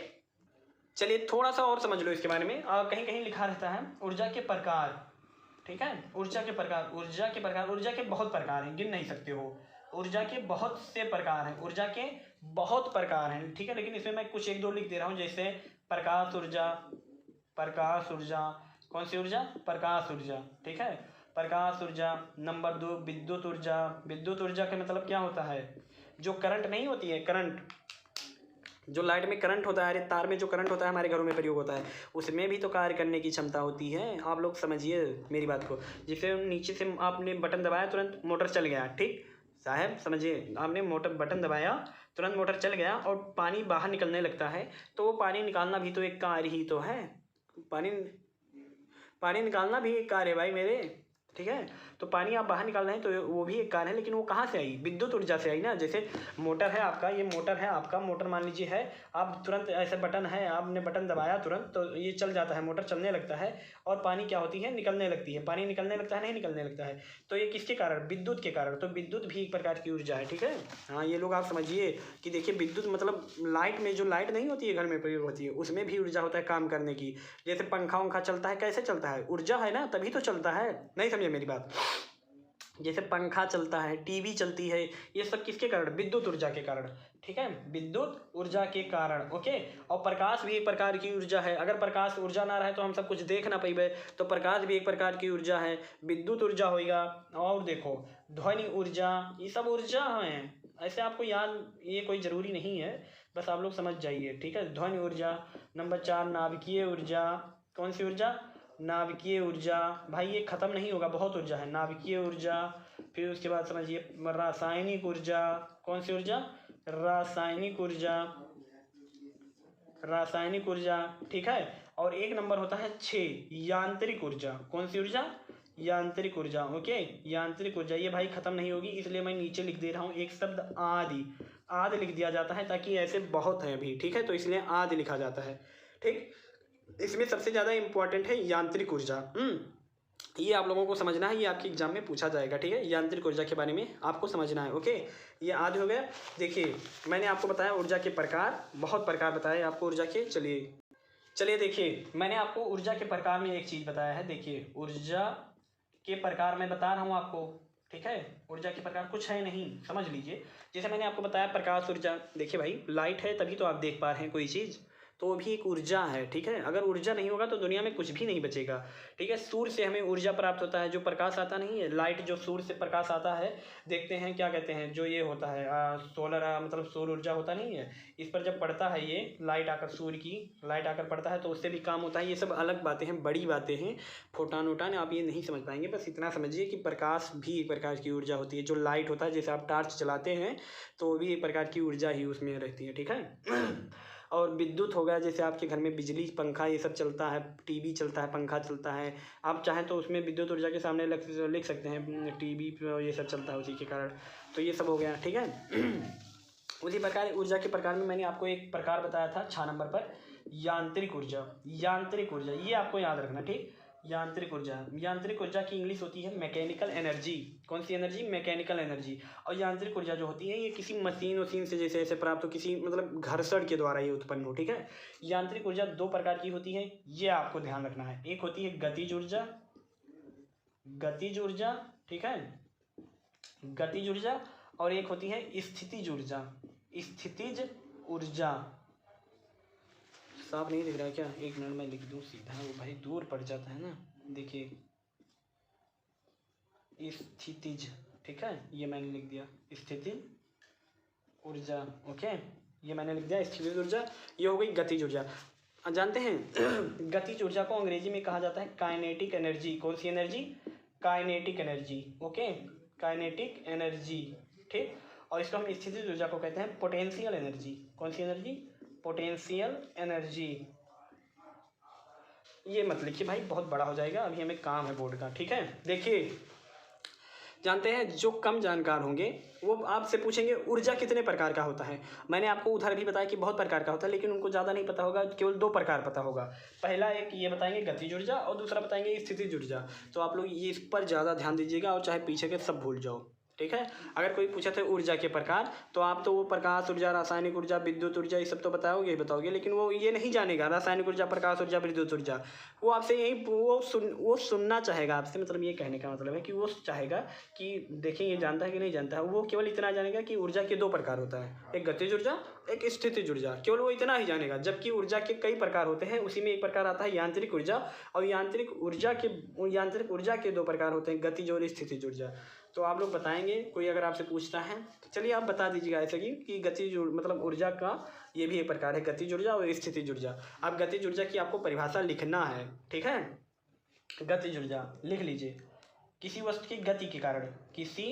चलिए थोड़ा सा और समझ लो इसके बारे में। कहीं कहीं लिखा रहता है ऊर्जा के प्रकार, ठीक है, ऊर्जा के प्रकार, ऊर्जा के प्रकार, ऊर्जा के बहुत प्रकार हैं, गिन नहीं सकते हो, ऊर्जा के बहुत से प्रकार हैं, ऊर्जा के बहुत प्रकार हैं, ठीक है। लेकिन इसमें मैं कुछ एक दो लिख दे रहा हूँ, जैसे प्रकाश ऊर्जा, प्रकाश ऊर्जा, कौन सी ऊर्जा, प्रकाश ऊर्जा, ठीक है, प्रकाश ऊर्जा। नंबर 2 विद्युत ऊर्जा, विद्युत ऊर्जा का मतलब क्या होता है, जो करंट नहीं होती है, करंट, जो लाइट में करंट होता है, अरे तार में जो करंट होता है हमारे घरों में प्रयोग होता है, उसमें भी तो कार्य करने की क्षमता होती है। आप लोग समझिए मेरी बात को। जिसे नीचे से आपने बटन दबाया तुरंत मोटर चल गया, ठीक साहब समझिए, आपने मोटर बटन दबाया तुरंत मोटर चल गया और पानी बाहर निकलने लगता है, तो वो पानी निकालना भी तो एक कार्य ही तो है। पानी निकालना भी एक कार्य है भाई मेरे, ठीक है। तो पानी आप बाहर निकाल रहे हैं तो वो भी एक कार्य है, लेकिन वो कहाँ से आई? विद्युत ऊर्जा से आई ना। जैसे मोटर है आपका, ये मोटर है आपका, मोटर मान लीजिए है, आप तुरंत ऐसे बटन है, आपने बटन दबाया तुरंत तो ये चल जाता है, मोटर चलने लगता है और पानी क्या होती है, निकलने लगती है। पानी निकलने लगता है, नहीं निकलने लगता है, तो ये किसके कारण? विद्युत के कारण। तो विद्युत भी एक प्रकार की ऊर्जा है, ठीक है। हाँ ये लोग आप समझिए कि देखिए विद्युत मतलब लाइट में जो लाइट नहीं होती है घर में प्रयोग होती है, उसमें भी ऊर्जा होता है काम करने की। जैसे पंखा उंखा चलता है, कैसे चलता है? ऊर्जा है ना, तभी तो चलता है। नहीं समझे मेरी बात? जैसे पंखा चलता है, टीवी चलती है, ये सब किसके कारण? विद्युत ऊर्जा के कारण, ठीक है, विद्युत ऊर्जा के कारण। ओके। और प्रकाश भी एक प्रकार की ऊर्जा है। अगर प्रकाश ऊर्जा ना रहे तो हम सब कुछ देख ना पाइबे, तो प्रकाश भी एक प्रकार की ऊर्जा है, विद्युत ऊर्जा होगा। और देखो ध्वनि ऊर्जा, ये सब ऊर्जा हैं। ऐसे आपको याद, ये कोई ज़रूरी नहीं है, बस आप लोग समझ जाइए, ठीक है। ध्वनि ऊर्जा। नंबर 4 नाभिकीय ऊर्जा। कौन सी ऊर्जा? नाभिकीय ऊर्जा। भाई ये ख़त्म नहीं होगा, बहुत ऊर्जा है। नाभिकीय ऊर्जा, फिर उसके बाद समझिए रासायनिक ऊर्जा। कौन सी ऊर्जा? रासायनिक ऊर्जा। रासायनिक ऊर्जा, ठीक है। और एक नंबर होता है 6 यांत्रिक ऊर्जा। कौन सी ऊर्जा? यांत्रिक ऊर्जा। ओके, यांत्रिक ऊर्जा ये भाई ख़त्म नहीं होगी, इसलिए मैं नीचे लिख दे रहा हूँ एक शब्द आदि। आदि लिख दिया जाता है ताकि ऐसे बहुत हैं अभी, ठीक है, तो इसलिए आदि लिखा जाता है, ठीक। इसमें सबसे ज़्यादा इम्पोर्टेंट है यांत्रिक ऊर्जा। ये आप लोगों को समझना है, ये आपके एग्जाम में पूछा जाएगा, ठीक है। यांत्रिक ऊर्जा के बारे में आपको समझना है। ओके, ये आदि हो गया। देखिए मैंने आपको बताया ऊर्जा के प्रकार, बहुत प्रकार बताए आपको ऊर्जा के। चलिए देखिए मैंने आपको ऊर्जा के प्रकार में एक चीज़ बताया है। देखिए ऊर्जा के प्रकार मैं बता रहा हूँ आपको, ठीक है। ऊर्जा के प्रकार कुछ है नहीं, समझ लीजिए। जैसे मैंने आपको बताया प्रकाश ऊर्जा, देखिए भाई लाइट है तभी तो आप देख पा रहे हैं कोई चीज़, तो वो भी एक ऊर्जा है, ठीक है। अगर ऊर्जा नहीं होगा तो दुनिया में कुछ भी नहीं बचेगा, ठीक है। सूर्य से हमें ऊर्जा प्राप्त होता है, जो प्रकाश आता नहीं है, लाइट जो सूर्य से प्रकाश आता है, देखते हैं क्या कहते हैं, जो ये होता है सोलर मतलब सौर ऊर्जा होता नहीं है, इस पर जब पड़ता है ये लाइट आकर, सूर्य की लाइट आकर पड़ता है तो उससे भी काम होता है। ये सब अलग बातें हैं, बड़ी बातें हैं, फोटान वोटान आप ये नहीं समझ पाएंगे। बस इतना समझिए कि प्रकाश भी एक प्रकार की ऊर्जा होती है। जो लाइट होता है, जैसे आप टार्च चलाते हैं तो वो भी एक प्रकार की ऊर्जा ही उसमें रहती है, ठीक है। और विद्युत हो गया, जैसे आपके घर में बिजली, पंखा ये सब चलता है, टीवी चलता है, पंखा चलता है, आप चाहें तो उसमें विद्युत ऊर्जा के सामने लिख सकते हैं, टीवी ये सब चलता है उसी के कारण। तो ये सब हो गया, ठीक है। उसी प्रकार ऊर्जा के प्रकार में मैंने आपको एक प्रकार बताया था 6 नंबर पर, यांत्रिक ऊर्जा। यांत्रिक ऊर्जा ये आपको याद रखना, ठीक। यांत्रिक ऊर्जा, यांत्रिक ऊर्जा की इंग्लिश होती है मैकेनिकल एनर्जी। कौन सी एनर्जी? Mechanical energy. और यांत्रिक ऊर्जा जो होती है ये किसी मशीन वशीन से जैसे ऐसे प्राप्त हो, किसी मतलब घर्षण के द्वारा ये उत्पन्न हो, ठीक है। यांत्रिक ऊर्जा 2 प्रकार की होती है, ये आपको ध्यान रखना है। एक होती है गतिज ऊर्जा, गतिज ऊर्जा, ठीक है, गतिज ऊर्जा। और एक होती है स्थितिज ऊर्जा, स्थितिज ऊर्जा। साफ नहीं दिख रहा है क्या? एक मिनट में लिख दूँ सीधा, वो भाई दूर पड़ जाता है ना। देखिए स्थितिज, ठीक है, ये मैंने लिख दिया स्थितिज ऊर्जा। ओके, ये मैंने लिख दिया स्थितिज ऊर्जा। ये हो गई गतिज ऊर्जा। जानते हैं गतिज ऊर्जा को अंग्रेजी में कहा जाता है काइनेटिक एनर्जी। कौन सी energy? Kinetic energy. Okay, kinetic energy, ठीक। और इसको हम स्थितिज ऊर्जा को कहते हैं पोटेंशियल एनर्जी। कौन सी एनर्जी? Potential energy. ये मत लिखिए भाई, बहुत बड़ा हो जाएगा, अभी हमें काम है बोर्ड का, ठीक है। देखिए जानते हैं जो कम जानकार होंगे वो आपसे पूछेंगे ऊर्जा कितने प्रकार का होता है। मैंने आपको उधर भी बताया कि बहुत प्रकार का होता है, लेकिन उनको ज़्यादा नहीं पता होगा, केवल 2 प्रकार पता होगा। पहला एक ये बताएंगे गतिज ऊर्जा और दूसरा बताएंगे स्थितिज ऊर्जा। तो आप लोग ये इस पर ज़्यादा ध्यान दीजिएगा और चाहे पीछे के सब भूल जाओ, ठीक है। अगर कोई पूछा था ऊर्जा के प्रकार तो आप तो वो प्रकाश ऊर्जा, रासायनिक ऊर्जा, विद्युत ऊर्जा ये सब तो बताओगे, लेकिन वो ये नहीं जानेगा रासायनिक ऊर्जा, प्रकाश ऊर्जा, विद्युत ऊर्जा। वो आपसे यही वो सुनना चाहेगा आपसे, मतलब ये कहने का मतलब है कि वो चाहेगा कि देखें ये जानता है कि नहीं जानता है। वो केवल इतना जानेगा कि ऊर्जा के 2 प्रकार होता है, एक गतिज ऊर्जा, एक स्थितिज ऊर्जा, केवल वो इतना ही जानेगा। जबकि ऊर्जा के कई प्रकार होते हैं, उसी में एक प्रकार आता है यांत्रिक ऊर्जा, और यांत्रिक ऊर्जा के दो प्रकार होते हैं, गतिज और स्थितिज ऊर्जा। तो आप लोग बताएंगे, कोई अगर आपसे पूछता है तो चलिए आप बता दीजिएगा ऐसे कि गतिज मतलब ऊर्जा का ये भी एक प्रकार है, गतिज ऊर्जा और स्थितिज ऊर्जा। अब गतिज ऊर्जा की आपको परिभाषा लिखना है, ठीक है। गतिज ऊर्जा लिख लीजिए, किसी वस्तु की गति के कारण, किसी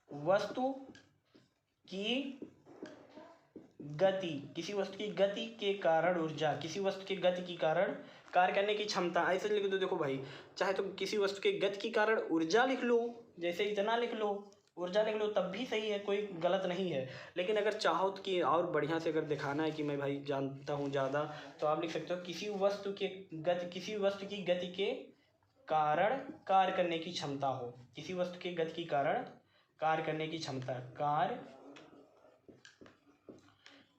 वस्तु की गति के कारण ऊर्जा, किसी वस्तु की गति के कारण कार्य करने की क्षमता। ऐसे लिख दो, देखो भाई, चाहे तो किसी वस्तु के गति के कारण ऊर्जा लिख लो, जैसे इतना लिख लो, ऊर्जा लिख लो, तब भी सही है, कोई गलत नहीं है। लेकिन अगर चाहो तो कि और बढ़िया से अगर दिखाना है कि मैं भाई जानता हूँ ज़्यादा, तो आप लिख सकते हो किसी वस्तु की गति के कारण कार्य करने की क्षमता हो, किसी वस्तु की गति के कारण कार्य करने की क्षमता, कार्य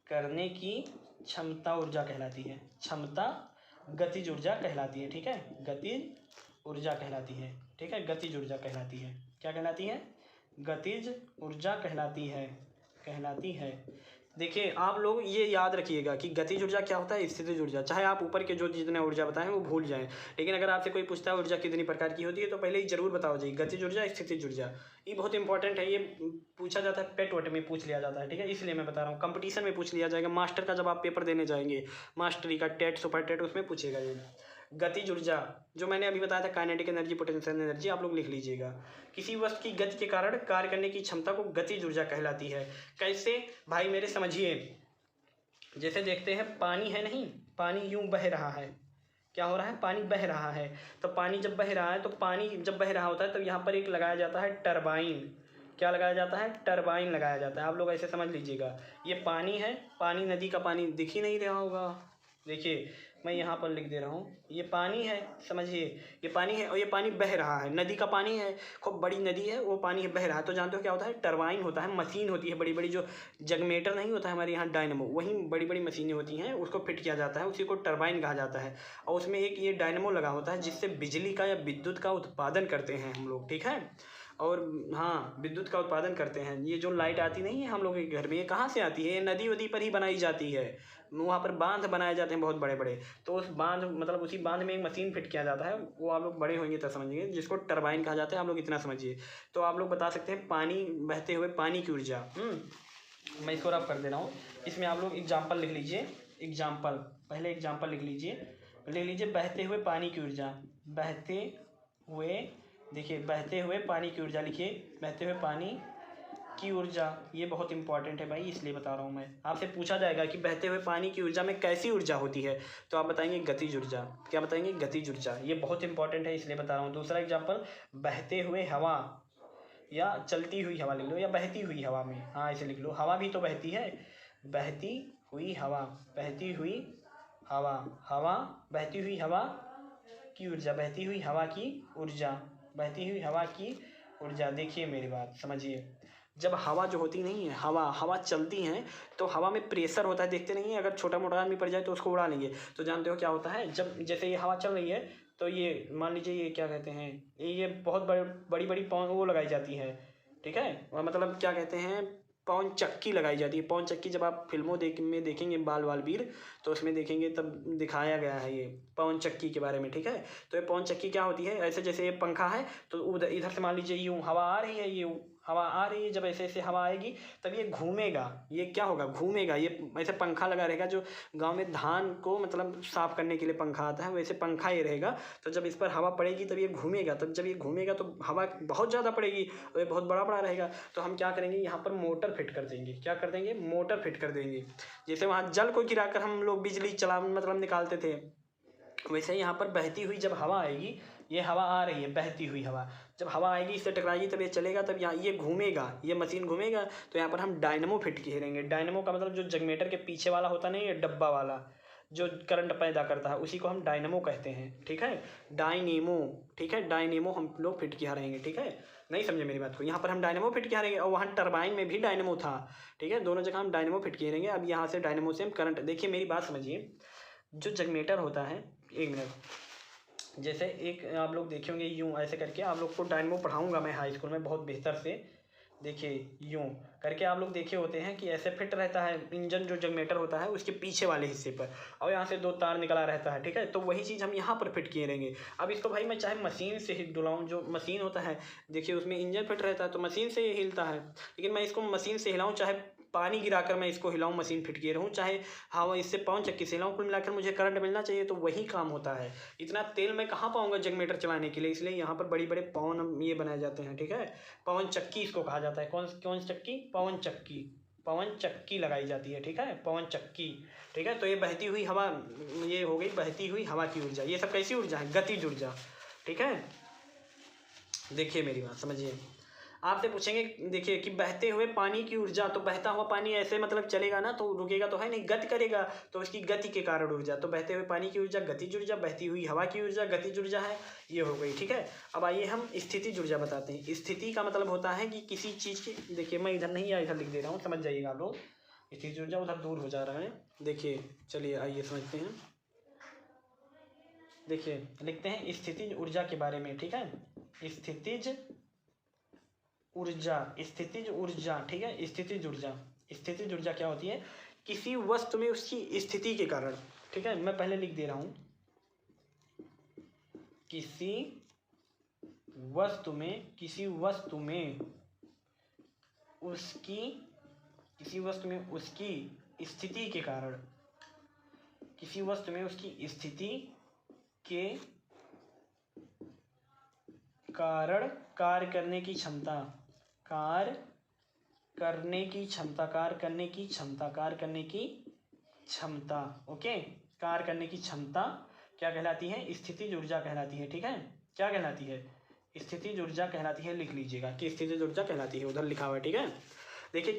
करने की क्षमता ऊर्जा कहलाती है, क्षमता गतिज ऊर्जा कहलाती है, ठीक है, गतिज ऊर्जा कहलाती है, ठीक है, गतिज ऊर्जा कहलाती है। क्या कहलाती है? गतिज ऊर्जा कहलाती है। देखिए आप लोग ये याद रखिएगा कि गतिज ऊर्जा क्या होता है, स्थितिज ऊर्जा। चाहे आप ऊपर के जो जितने ऊर्जा बताएं वो भूल जाएं, लेकिन अगर आपसे कोई पूछता है ऊर्जा कितनी प्रकार की होती है, तो पहले ही जरूर बताओ जी, गतिज ऊर्जा, स्थितिज ऊर्जा। ये बहुत इंपॉर्टेंट है, ये पूछा जाता है, पेट वट में पूछ लिया जाता है, ठीक है, इसलिए मैं बता रहा हूँ। कंपटीशन में पूछ लिया जाएगा, मास्टर का जब आप पेपर देने जाएंगे, मास्टरी का, टेट, सुपर टेट, उसमें पूछेगा ये। गतिज ऊर्जा जो मैंने अभी बताया था, काइनेटिक एनर्जी, पोटेंशियल एनर्जी, आप लोग लिख लीजिएगा। किसी वस्तु की गति के कारण कार्य करने की क्षमता को गतिज ऊर्जा कहलाती है। कैसे भाई मेरे समझिए, जैसे देखते हैं पानी है, नहीं, पानी यूं बह रहा है, क्या हो रहा है, पानी बह रहा है। तो पानी जब बह रहा है, तो पानी जब बह रहा होता है, तो यहाँ पर एक लगाया जाता है टरबाइन। क्या लगाया जाता है? टरबाइन लगाया जाता है। आप लोग ऐसे समझ लीजिएगा, ये पानी है, पानी, नदी का पानी दिख ही नहीं रहा होगा, देखिए मैं यहाँ पर लिख दे रहा हूँ, ये पानी है, समझिए, ये पानी है और ये पानी बह रहा है, नदी का पानी है, खूब बड़ी नदी है, वो पानी बह रहा है। तो जानते हो क्या होता है? टरबाइन होता है, मशीन होती है बड़ी बड़ी, जो जगमेटर नहीं होता है हमारे यहाँ डायनमो, वहीं बड़ी बड़ी मशीनें होती हैं, उसको फिट किया जाता है, उसी को टरबाइन कहा जाता है। और उसमें एक ये डायनमो लगा होता है, जिससे बिजली का या विद्युत का उत्पादन करते हैं हम लोग, ठीक है। और हाँ, विद्युत का उत्पादन करते हैं। ये जो लाइट आती नहीं है हम लोग के घर में, ये कहाँ से आती है? ये नदी वदी पर ही बनाई जाती है, वहाँ पर बांध बनाए जाते हैं बहुत बड़े बड़े। तो उस बांध, मतलब उसी बांध में एक मशीन फिट किया जाता है, वो आप लोग बड़े होंगे तब समझिए, जिसको टरबाइन कहा जाता है, आप लोग इतना समझिए। तो आप लोग बता सकते हैं पानी, बहते हुए पानी की ऊर्जा। मैं इसको रब कर दे रहा हूँ, इसमें आप लोग एग्जाम्पल लिख लीजिए, एग्जाम्पल, पहले एग्जाम्पल लिख लीजिए, बहते हुए पानी की ऊर्जा, बहते हुए, देखिए बहते हुए पानी की ऊर्जा लिखिए, बहते हुए पानी की ऊर्जा, ये बहुत इंपॉर्टेंट है भाई, इसलिए बता रहा हूँ मैं। आपसे पूछा जाएगा कि बहते हुए पानी की ऊर्जा में कैसी ऊर्जा होती है, तो आप बताएंगे गतिज ऊर्जा। क्या बताएंगे? गतिज ऊर्जा। ये बहुत इंपॉर्टेंट है, इसलिए बता रहा हूँ। दूसरा एग्जाम्पल, बहते हुए हवा, या चलती हुई हवा लिख लो, या बहती हुई हवा में, हाँ ऐसे लिख लो, हवा भी तो बहती है, बहती हुई हवा, बहती हुई हवा, हवा, बहती हुई हवा की ऊर्जा, बहती हुई हवा की ऊर्जा, बहती हुई हवा की ऊर्जा। देखिए मेरी बात समझिए, जब हवा जो होती नहीं है, हवा चलती हैं, तो हवा में प्रेशर होता है, देखते नहीं है, अगर छोटा मोटा आदमी पड़ जाए तो उसको उड़ा लेंगे। तो जानते हो क्या होता है, जब जैसे ये हवा चल रही है, तो ये मान लीजिए, ये क्या कहते हैं, ये बहुत बड़ी बड़ी वो लगाई जाती है, ठीक है, और मतलब क्या कहते हैं, पवन चक्की लगाई जाती है। पवन चक्की जब आप फिल्मों में देखेंगे, बाल वीर, तो उसमें देखेंगे, तब दिखाया गया है ये पवन चक्की के बारे में, ठीक है। तो ये पवन चक्की क्या होती है, ऐसे जैसे ये पंखा है, तो उधर इधर से मान लीजिए यूँ हवा आ रही है, ये हवा आ रही है, जब ऐसे ऐसे हवा आएगी तब ये घूमेगा, ये क्या होगा, घूमेगा। ये ऐसे पंखा लगा रहेगा, जो गांव में धान को मतलब साफ करने के लिए पंखा आता है, वैसे पंखा ये रहेगा। तो जब इस पर हवा पड़ेगी तब ये घूमेगा, तब जब ये घूमेगा तो हवा बहुत ज़्यादा पड़ेगी और ये बहुत बड़ा बड़ा रहेगा। तो हम क्या करेंगे, यहाँ पर मोटर फिट कर देंगे। क्या कर देंगे? मोटर फिट कर देंगे। जैसे वहाँ जल को गिराकर हम लोग बिजली चला मतलब निकालते थे, वैसे यहाँ पर बहती हुई जब हवा आएगी, ये हवा आ रही है, बहती हुई हवा, जब हवा आएगी इससे टकराएगी तब ये चलेगा, तब यहाँ ये घूमेगा, ये मशीन घूमेगा। तो यहाँ पर हम डायनमो फिट करेंगे। डायनमो का मतलब जो जगमेटर के पीछे वाला होता नहीं है, डब्बा वाला जो करंट पैदा करता है, उसी को हम डायनमो कहते हैं, ठीक है, डायनेमो, ठीक है, डायनेमो हम लोग फिट किया रहेंगे, ठीक है। नहीं समझे मेरी बात को? यहाँ पर हम डायनेमो फिट किया रहेंगे, और वहाँ टरबाइन में भी डायनेमो था, ठीक है, दोनों जगह हम डायनेमो फिट किए रहेंगे। अब यहाँ से डायनेमो से हम करंट, देखिए मेरी बात समझिए, जो जगमेटर होता है, एक मिनट, जैसे एक आप लोग देखे होंगे यूँ ऐसे करके, आप लोग को डायनमो पढ़ाऊंगा मैं हाई स्कूल में बहुत बेहतर से, देखिए यूँ करके आप लोग देखे होते हैं कि ऐसे फिट रहता है इंजन, जो जनरेटर होता है उसके पीछे वाले हिस्से पर, और यहाँ से 2 तार निकला रहता है, ठीक है। तो वही चीज़ हम यहाँ पर फिट किए रहेंगे। अब इसको भाई मैं चाहे मशीन से ही डुलाऊँ, जो मशीन होता है देखिए उसमें इंजन फिट रहता है तो मशीन से ही हिलता है, लेकिन मैं इसको मशीन से हिलाऊँ, चाहे पानी गिराकर मैं इसको हिलाऊँ, मशीन फिट किए रहूँ, चाहे हवा इससे पवन चक्की से हिलाऊँ, कुल मिलाकर मुझे करंट मिलना चाहिए, तो वही काम होता है। इतना तेल मैं कहाँ पाऊँगा जनरेटर चलाने के लिए, इसलिए यहाँ पर बड़ी बड़े पवन ये बनाए जाते हैं, ठीक है। पवन चक्की इसको कहा जाता है। कौन कौन चक्की? पवन चक्की। पवन चक्की लगाई जाती है, ठीक है, पवन चक्की, ठीक है। तो ये बहती हुई हवा, ये हो गई बहती हुई हवा की ऊर्जा। ये सब कैसी ऊर्जा है? गतिज ऊर्जा, ठीक है। देखिए मेरी बात समझिए। आपसे पूछेंगे देखिए कि बहते हुए पानी की ऊर्जा, तो बहता हुआ पानी ऐसे मतलब चलेगा ना, तो रुकेगा तो है नहीं, गति करेगा, तो उसकी गति के कारण ऊर्जा। तो बहते हुए पानी की ऊर्जा गतिज ऊर्जा, बहती हुई हवा की ऊर्जा गतिज ऊर्जा है, ये हो गई, ठीक है। अब आइए हम स्थितिज ऊर्जा बताते हैं। स्थिति का मतलब होता है कि किसी चीज़ की, देखिए मैं इधर नहीं इधर लिख दे रहा हूँ, समझ जाइएगा आप लोग। स्थितिज ऊर्जा उधर दूर हो जा रहा है, देखिए चलिए आइए समझते हैं। देखिए लिखते हैं स्थितिज ऊर्जा के बारे में, ठीक है। स्थितिज ऊर्जा, स्थितिज ऊर्जा, ठीक है। स्थितिज ऊर्जा, स्थितिज ऊर्जा क्या होती है? किसी वस्तु में उसकी स्थिति के कारण, ठीक है, मैं पहले लिख दे रहा हूं, किसी वस्तु में, किसी वस्तु में उसकी, किसी वस्तु में उसकी स्थिति के कारण, किसी वस्तु में उसकी स्थिति के कारण कार्य करने की क्षमता, कार्य करने की क्षमता, कार्य करने की क्षमता, कार्य करने की क्षमता, ओके। कार्य करने की क्षमता क्या कहलाती है? स्थितिज ऊर्जा कहलाती है, ठीक है। क्या कहलाती है? स्थितिज ऊर्जा कहलाती है, लिख लीजिएगा कि स्थितिज ऊर्जा कहलाती है, उधर लिखा हुआ है, ठीक है। देखिए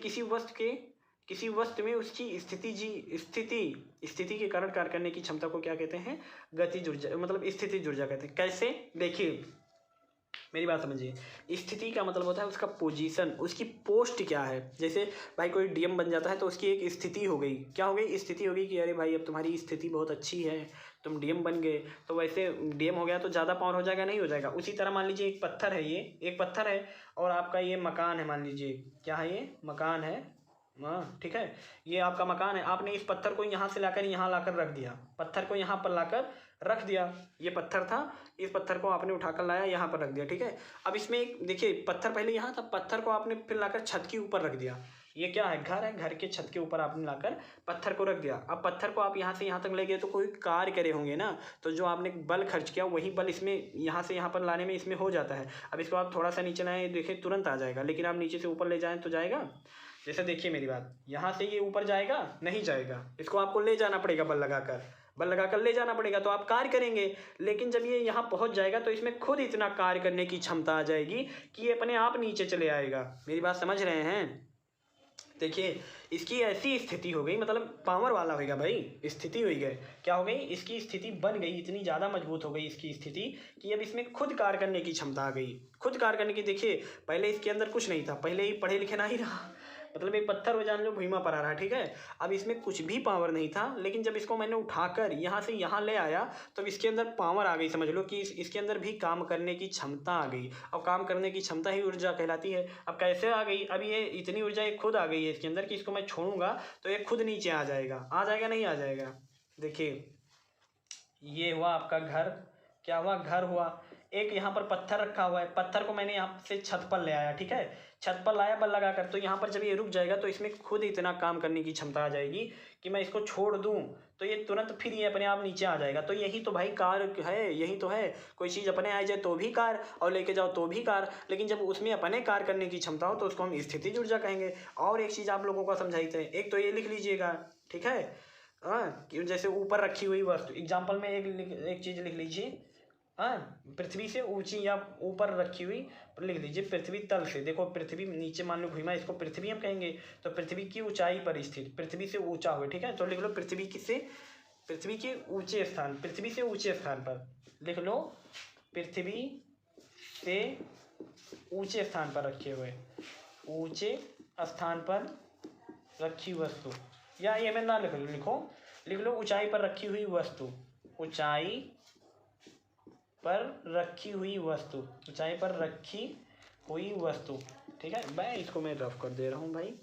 किसी वस्तु में उसकी स्थिति के कारण कार्य करने की क्षमता को क्या कहते हैं? गतिज ऊर्जा, मतलब स्थितिज ऊर्जा कहते हैं। कैसे? देखिए मेरी बात समझिए। स्थिति का मतलब होता है उसका पोजीशन, उसकी पोस्ट क्या है। जैसे भाई कोई डीएम बन जाता है तो उसकी एक स्थिति हो गई, क्या हो गई? स्थिति हो गई कि अरे भाई अब तुम्हारी स्थिति बहुत अच्छी है, तुम डीएम बन गए। तो वैसे डीएम हो गया तो ज़्यादा पावर हो जाएगा? नहीं हो जाएगा। उसी तरह मान लीजिए एक पत्थर है, ये एक पत्थर है और आपका ये मकान है, मान लीजिए क्या है, ये मकान है, हाँ ठीक है, ये आपका मकान है। आपने इस पत्थर को यहाँ से लाकर यहाँ लाकर रख दिया, पत्थर को यहाँ पर लाकर रख दिया। ये पत्थर था, इस पत्थर को आपने उठाकर लाया यहाँ पर रख दिया, ठीक है। अब इसमें एक देखिए पत्थर पहले यहाँ था, पत्थर को आपने फिर लाकर छत के ऊपर रख दिया। ये क्या है? घर है, घर के छत के ऊपर आपने लाकर पत्थर को रख दिया। अब पत्थर को आप यहाँ से यहाँ तक ले गए तो कोई कार्य करे होंगे ना, तो जो आपने बल खर्च किया वही बल इसमें यहाँ से यहाँ पर लाने में इसमें हो जाता है। अब इसको आप थोड़ा सा नीचे लाएँ, देखिए तुरंत आ जाएगा, लेकिन आप नीचे से ऊपर ले जाएँ तो जाएगा? जैसे देखिए मेरी बात, यहाँ से ये ऊपर जाएगा? नहीं जाएगा, इसको आपको ले जाना पड़ेगा, बल लगाकर ले जाना पड़ेगा, तो आप कार्य करेंगे। लेकिन जब ये यहाँ पहुँच जाएगा तो इसमें खुद इतना कार्य करने की क्षमता आ जाएगी कि ये अपने आप नीचे चले आएगा। मेरी बात समझ रहे हैं? देखिए इसकी ऐसी स्थिति हो गई, मतलब पावर वाला होगा भाई, स्थिति हुई गई, क्या हो गई? इसकी स्थिति बन गई, इतनी ज़्यादा मजबूत हो गई इसकी स्थिति कि अब इसमें खुद कार्य करने की क्षमता आ गई, खुद कार्य करने की। देखिए पहले इसके अंदर कुछ नहीं था, पहले ही पढ़े लिखे ना ही रहा, मतलब एक पत्थर हो जान लो भुइमा पर आ रहा है, ठीक है। अब इसमें कुछ भी पावर नहीं था, लेकिन जब इसको मैंने उठाकर यहाँ से यहाँ ले आया तो इसके अंदर पावर आ गई, समझ लो कि इसके अंदर भी काम करने की क्षमता आ गई। और काम करने की क्षमता ही ऊर्जा कहलाती है। अब कैसे आ गई? अब ये इतनी ऊर्जा एक खुद आ गई है इसके अंदर कि इसको मैं छोड़ूंगा तो ये खुद नीचे आ जाएगा, नहीं आ जाएगा? देखिए ये हुआ आपका घर, क्या हुआ? घर हुआ। एक यहाँ पर पत्थर रखा हुआ है, पत्थर को मैंने यहाँ से छत पर ले आया, ठीक है, छत पर लाया बल लगाकर, तो यहाँ पर जब ये रुक जाएगा तो इसमें खुद इतना काम करने की क्षमता आ जाएगी कि मैं इसको छोड़ दूँ तो ये तुरंत फिर ये अपने आप नीचे आ जाएगा। तो यही तो भाई कार्य है, यही तो है। कोई चीज़ अपने आ जाए तो भी कार्य, और लेके जाओ तो भी कार्य, लेकिन जब उसमें अपने कार्य करने की क्षमता हो तो उसको हम स्थितिज ऊर्जा कहेंगे। और एक चीज़ आप लोगों को समझाई थे, एक तो ये लिख लीजिएगा, ठीक है। हाँ, जैसे ऊपर रखी हुई वस्तु, एग्जाम्पल में एक चीज़ लिख लीजिए, हाँ, पृथ्वी से ऊंची या ऊपर रखी हुई, लिख लीजिए पृथ्वी तल से। देखो पृथ्वी नीचे मान लो भुइमा, इसको पृथ्वी हम कहेंगे, तो पृथ्वी की ऊंचाई पर स्थित, पृथ्वी से ऊंचा हुआ, ठीक है। तो लिख लो पृथ्वी के ऊंचे स्थान, पृथ्वी से ऊंचे स्थान पर लिख लो, पृथ्वी से ऊंचे स्थान पर रखे हुए, ऊंचे स्थान पर रखी वस्तु, या ये मैं ना लिख लो ऊंचाई पर रखी हुई वस्तु, ऊंचाई पर रखी हुई वस्तु, ऊंचाई पर रखी हुई वस्तु, ठीक है भाई, इसको मैं रफ कर दे रहा हूँ भाई।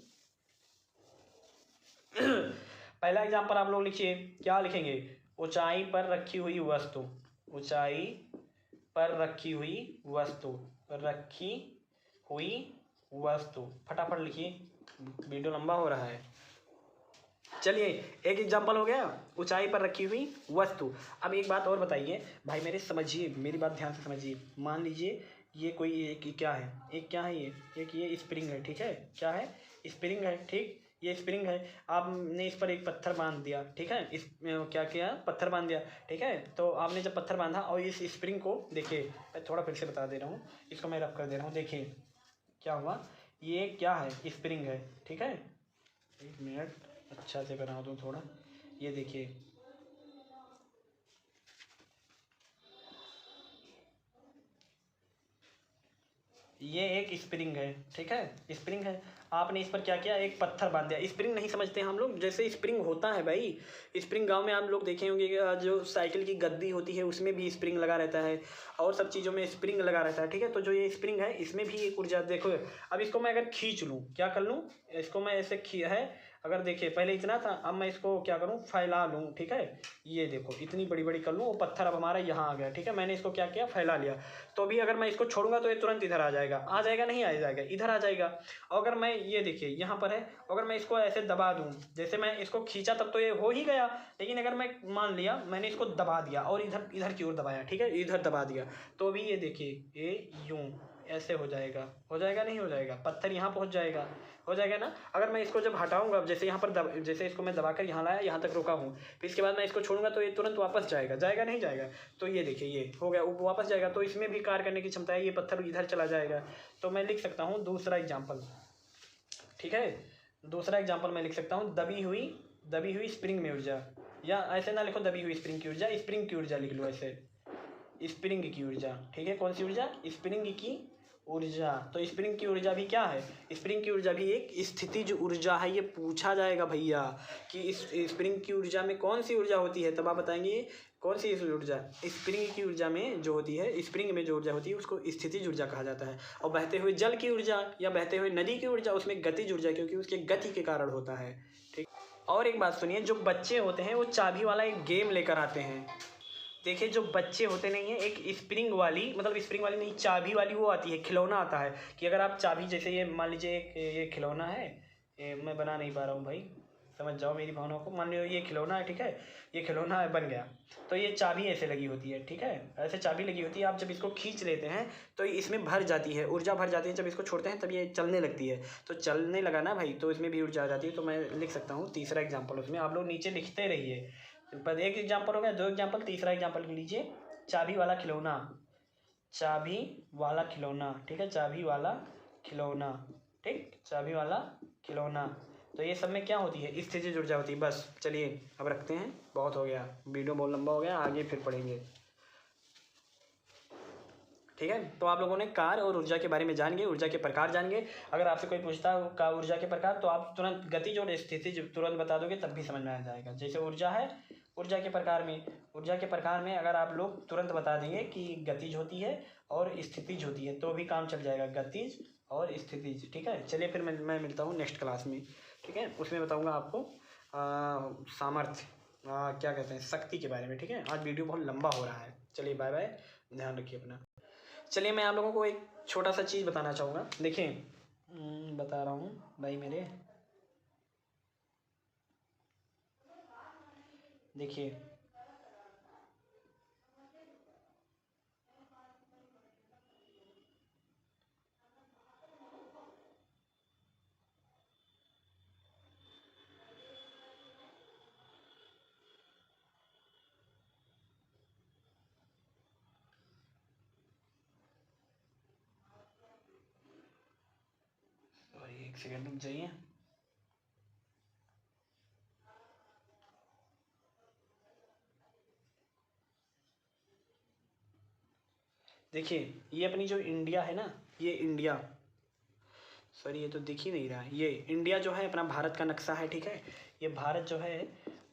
पहला एग्जाम्पल आप लोग लिखिए, क्या लिखेंगे? ऊंचाई पर रखी हुई वस्तु, ऊंचाई पर रखी हुई वस्तु, रखी हुई वस्तु, फटाफट लिखिए, वीडियो लंबा हो रहा है। चलिए, एक एग्जाम्पल हो गया ऊंचाई पर रखी हुई वस्तु। अब एक बात और बताइए भाई मेरे, समझिए मेरी बात ध्यान से समझिए। मान लीजिए ये कोई एक क्या है, एक क्या है, ये एक ये स्प्रिंग है, ठीक है, क्या है? स्प्रिंग है, ठीक, ये स्प्रिंग है। आपने इस पर एक पत्थर बांध दिया, ठीक है, इस क्या किया, पत्थर बांध दिया, ठीक है। तो आपने जब पत्थर बांधा और इस स्प्रिंग को देखिए, मैं थोड़ा फिर से बता दे रहा हूँ, इसको मैं रफ कर दे रहा हूँ। देखिए क्या हुआ, ये क्या है, स्प्रिंग है, ठीक है। एक मिनट अच्छा से बना दूँ थोड़ा, ये देखिए, ये एक स्प्रिंग है, ठीक है, स्प्रिंग है। आपने इस पर क्या किया, एक पत्थर बांध दिया। स्प्रिंग नहीं समझते हम लोग, जैसे स्प्रिंग होता है भाई, स्प्रिंग गांव में आप लोग देखे होंगे कि जो साइकिल की गद्दी होती है उसमें भी स्प्रिंग लगा रहता है, और सब चीज़ों में स्प्रिंग लगा रहता है, ठीक है। तो जो ये स्प्रिंग है इसमें भी एक ऊर्जा, देखो अब इसको मैं अगर खींच लूँ, क्या कर लूँ, इसको मैं ऐसे है, अगर देखिए पहले इतना था, अब मैं इसको क्या करूँ, फैला लूँ, ठीक है। ये देखो इतनी बड़ी बड़ी कर लूँ, वो पत्थर अब हमारा यहाँ आ गया, ठीक है। मैंने इसको क्या किया, फैला लिया। तो अभी अगर मैं इसको छोड़ूंगा तो ये तुरंत इधर आ जाएगा, आ जाएगा, नहीं आ जाएगा, इधर आ जाएगा। और अगर मैं ये देखिए यहाँ पर है, अगर मैं इसको ऐसे दबा दूँ, जैसे मैं इसको खींचा तब तो ये हो ही गया, लेकिन अगर मैं मान लिया मैंने इसको दबा दिया और इधर इधर की ओर दबाया, ठीक है, इधर दबा दिया, तो अभी ये देखिए ये यूं ऐसे हो जाएगा, हो जाएगा, नहीं हो जाएगा, पत्थर यहाँ पहुँच जाएगा, हो जाएगा ना। अगर मैं इसको जब हटाऊंगा, जैसे यहाँ पर जैसे इसको मैं दबाकर यहाँ लाया, यहाँ तक रुका हूँ, फिर इसके बाद मैं इसको छोड़ूंगा तो ये तुरंत वापस जाएगा, जाएगा, नहीं जाएगा। तो ये देखिए ये हो गया, वो वापस जाएगा, तो इसमें भी कार्य करने की क्षमता है, ये पत्थर इधर चला जाएगा। तो मैं लिख सकता हूँ दूसरा एग्जाम्पल, ठीक है, दूसरा एग्जाम्पल मैं लिख सकता हूँ, दबी हुई स्प्रिंग में ऊर्जा, या ऐसे ना लिखो दबी हुई स्प्रिंग की ऊर्जा, स्प्रिंग की ऊर्जा लिख लो ऐसे, स्प्रिंग की ऊर्जा, ठीक है। कौन सी ऊर्जा, स्प्रिंग की ऊर्जा। तो स्प्रिंग की ऊर्जा भी क्या है, स्प्रिंग की ऊर्जा भी एक स्थितिज ऊर्जा है। ये पूछा जाएगा भैया कि इस स्प्रिंग की ऊर्जा में कौन सी ऊर्जा होती है, तब आप बताएंगे कौन सी ऊर्जा। स्प्रिंग की ऊर्जा में जो होती है, स्प्रिंग में जो ऊर्जा होती है उसको स्थितिज ऊर्जा कहा जाता है। और बहते हुए जल की ऊर्जा या बहते हुए नदी की ऊर्जा, उसमें गतिज ऊर्जा, क्योंकि उसके गति के कारण होता है, ठीक। और एक बात सुनिए, जो बच्चे होते हैं वो चाबी वाला एक गेम लेकर आते हैं। देखिए जो बच्चे होते नहीं है, एक स्प्रिंग वाली, मतलब स्प्रिंग वाली नहीं, चाबी वाली वो आती है, खिलौना आता है कि अगर आप चाबी, जैसे ये मान लीजिए एक ये खिलौना है, मैं बना नहीं पा रहा हूँ भाई, समझ जाओ मेरी भावनाओं को। मान लो ये खिलौना है, ठीक है, ये खिलौना है, बन गया। तो ये चाबी ऐसे लगी होती है, ठीक है, ऐसे चाबी लगी होती है। आप जब इसको खींच लेते हैं तो इसमें भर जाती है, ऊर्जा भर जाती है। जब इसको छोड़ते हैं तब ये चलने लगती है, तो चलने लगा ना भाई, तो इसमें भी ऊर्जा आ जाती है। तो मैं लिख सकता हूँ तीसरा एग्जाम्पल, उसमें आप लोग नीचे लिखते रहिए। पर एक एग्जाम्पल हो गया, दो एग्जाम्पल, तीसरा एग्जाम्पल लिख लीजिए, चाबी वाला खिलौना, चाबी वाला खिलौना, ठीक है, चाबी वाला खिलौना, ठीक, चाबी वाला खिलौना। तो ये सब में क्या होती है, स्थितिज ऊर्जा होती है। बस चलिए अब रखते हैं, बहुत हो गया, वीडियो बहुत लंबा हो गया, आगे फिर पढ़ेंगे, ठीक है। तो आप लोगों ने कार्य और ऊर्जा के बारे में जान गए, ऊर्जा के प्रकार जान गए। अगर आपसे कोई पूछता है का ऊर्जा के प्रकार, तो आप तुरंत गतिज और स्थितिज तुरंत बता दोगे, तब भी समझ में आ जाएगा। जैसे ऊर्जा है, ऊर्जा के प्रकार में अगर आप लोग तुरंत बता देंगे कि गतिज होती है और स्थितिज होती है, तो भी काम चल जाएगा, गतिज और स्थितिज, ठीक है। चलिए फिर मैं मिलता हूँ नेक्स्ट क्लास में, ठीक है, उसमें बताऊँगा आपको सामर्थ्य, क्या कहते हैं, शक्ति के बारे में, ठीक है। आज वीडियो बहुत लंबा हो रहा है, चलिए बाय बाय, ध्यान रखिए अपना। चलिए मैं आप लोगों को एक छोटा सा चीज़ बताना चाहूँगा, देखिए बता रहा हूँ भाई मेरे, देखिए और एक सेकंड रुक जाइए। देखिए ये अपनी जो इंडिया है ना, ये इंडिया, सॉरी ये तो दिख ही नहीं रहा है, ये इंडिया जो है अपना भारत का नक्शा है, ठीक है। ये भारत जो है,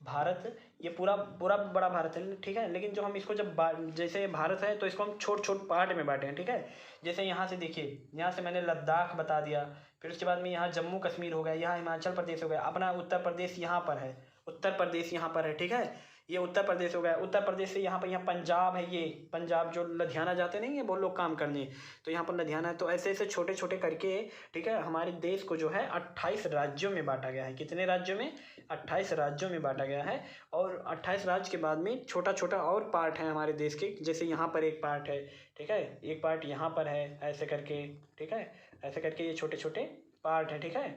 भारत ये पूरा पूरा बड़ा भारत है, ठीक है। लेकिन जो हम इसको जब जैसे भारत है तो इसको हम छोट छोट पार्ट में बांटे हैं, ठीक है। जैसे यहाँ से देखिए, यहाँ से मैंने लद्दाख बता दिया, फिर उसके बाद में यहाँ जम्मू कश्मीर हो गया, यहाँ हिमाचल प्रदेश हो गया, अपना उत्तर प्रदेश यहाँ पर है, उत्तर प्रदेश यहाँ पर है, ठीक है। ये उत्तर प्रदेश हो गया, उत्तर प्रदेश से यहाँ पर यहाँ पंजाब है, ये पंजाब जो लुधियाना जाते नहीं है वो लोग काम करने, तो यहाँ पर लुधियाना है। तो ऐसे ऐसे छोटे छोटे करके, ठीक है, हमारे देश को जो है 28 राज्यों में बांटा गया है। कितने राज्यों में? 28 राज्यों में बांटा गया है। और 28 राज्य के बाद में छोटा छोटा और पार्ट है हमारे देश के, जैसे यहाँ पर एक पार्ट है, ठीक है, एक पार्ट यहाँ पर है, ऐसे करके, ठीक है, ऐसे करके ये छोटे छोटे पार्ट हैं, ठीक है।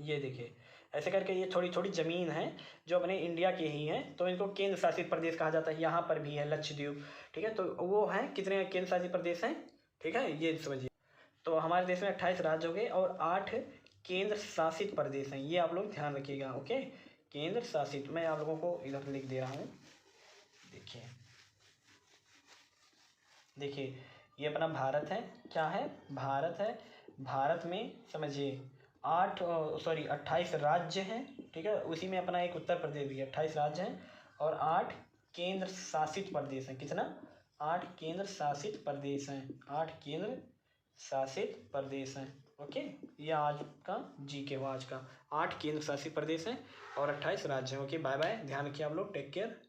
ये देखिए ऐसे करके ये थोड़ी थोड़ी ज़मीन है जो अपने इंडिया की ही है, तो इनको केंद्र शासित प्रदेश कहा जाता है। यहाँ पर भी है लक्षद्वीप, ठीक है। तो वो है कितने केंद्र शासित प्रदेश हैं, ठीक है, ये समझिए। तो हमारे देश में 28 राज्य हो गए और 8 केंद्र शासित प्रदेश हैं, ये आप लोग ध्यान रखिएगा, ओके। केंद्र शासित, मैं आप लोगों को इधर लिख दे रहा हूँ, देखिए देखिए, ये अपना भारत है, क्या है? भारत है। भारत में समझिए 28 राज्य हैं, ठीक है। उसी में अपना एक उत्तर प्रदेश भी है, 28 राज्य हैं और 8 केंद्र शासित प्रदेश हैं। कितना? 8 केंद्र शासित प्रदेश हैं, 8 केंद्र शासित प्रदेश हैं, ओके। ये आज का जीके हुआ, आज का 8 केंद्र शासित प्रदेश हैं और 28 राज्य हैं, ओके। बाय बाय, ध्यान रखिए आप लोग, टेक केयर।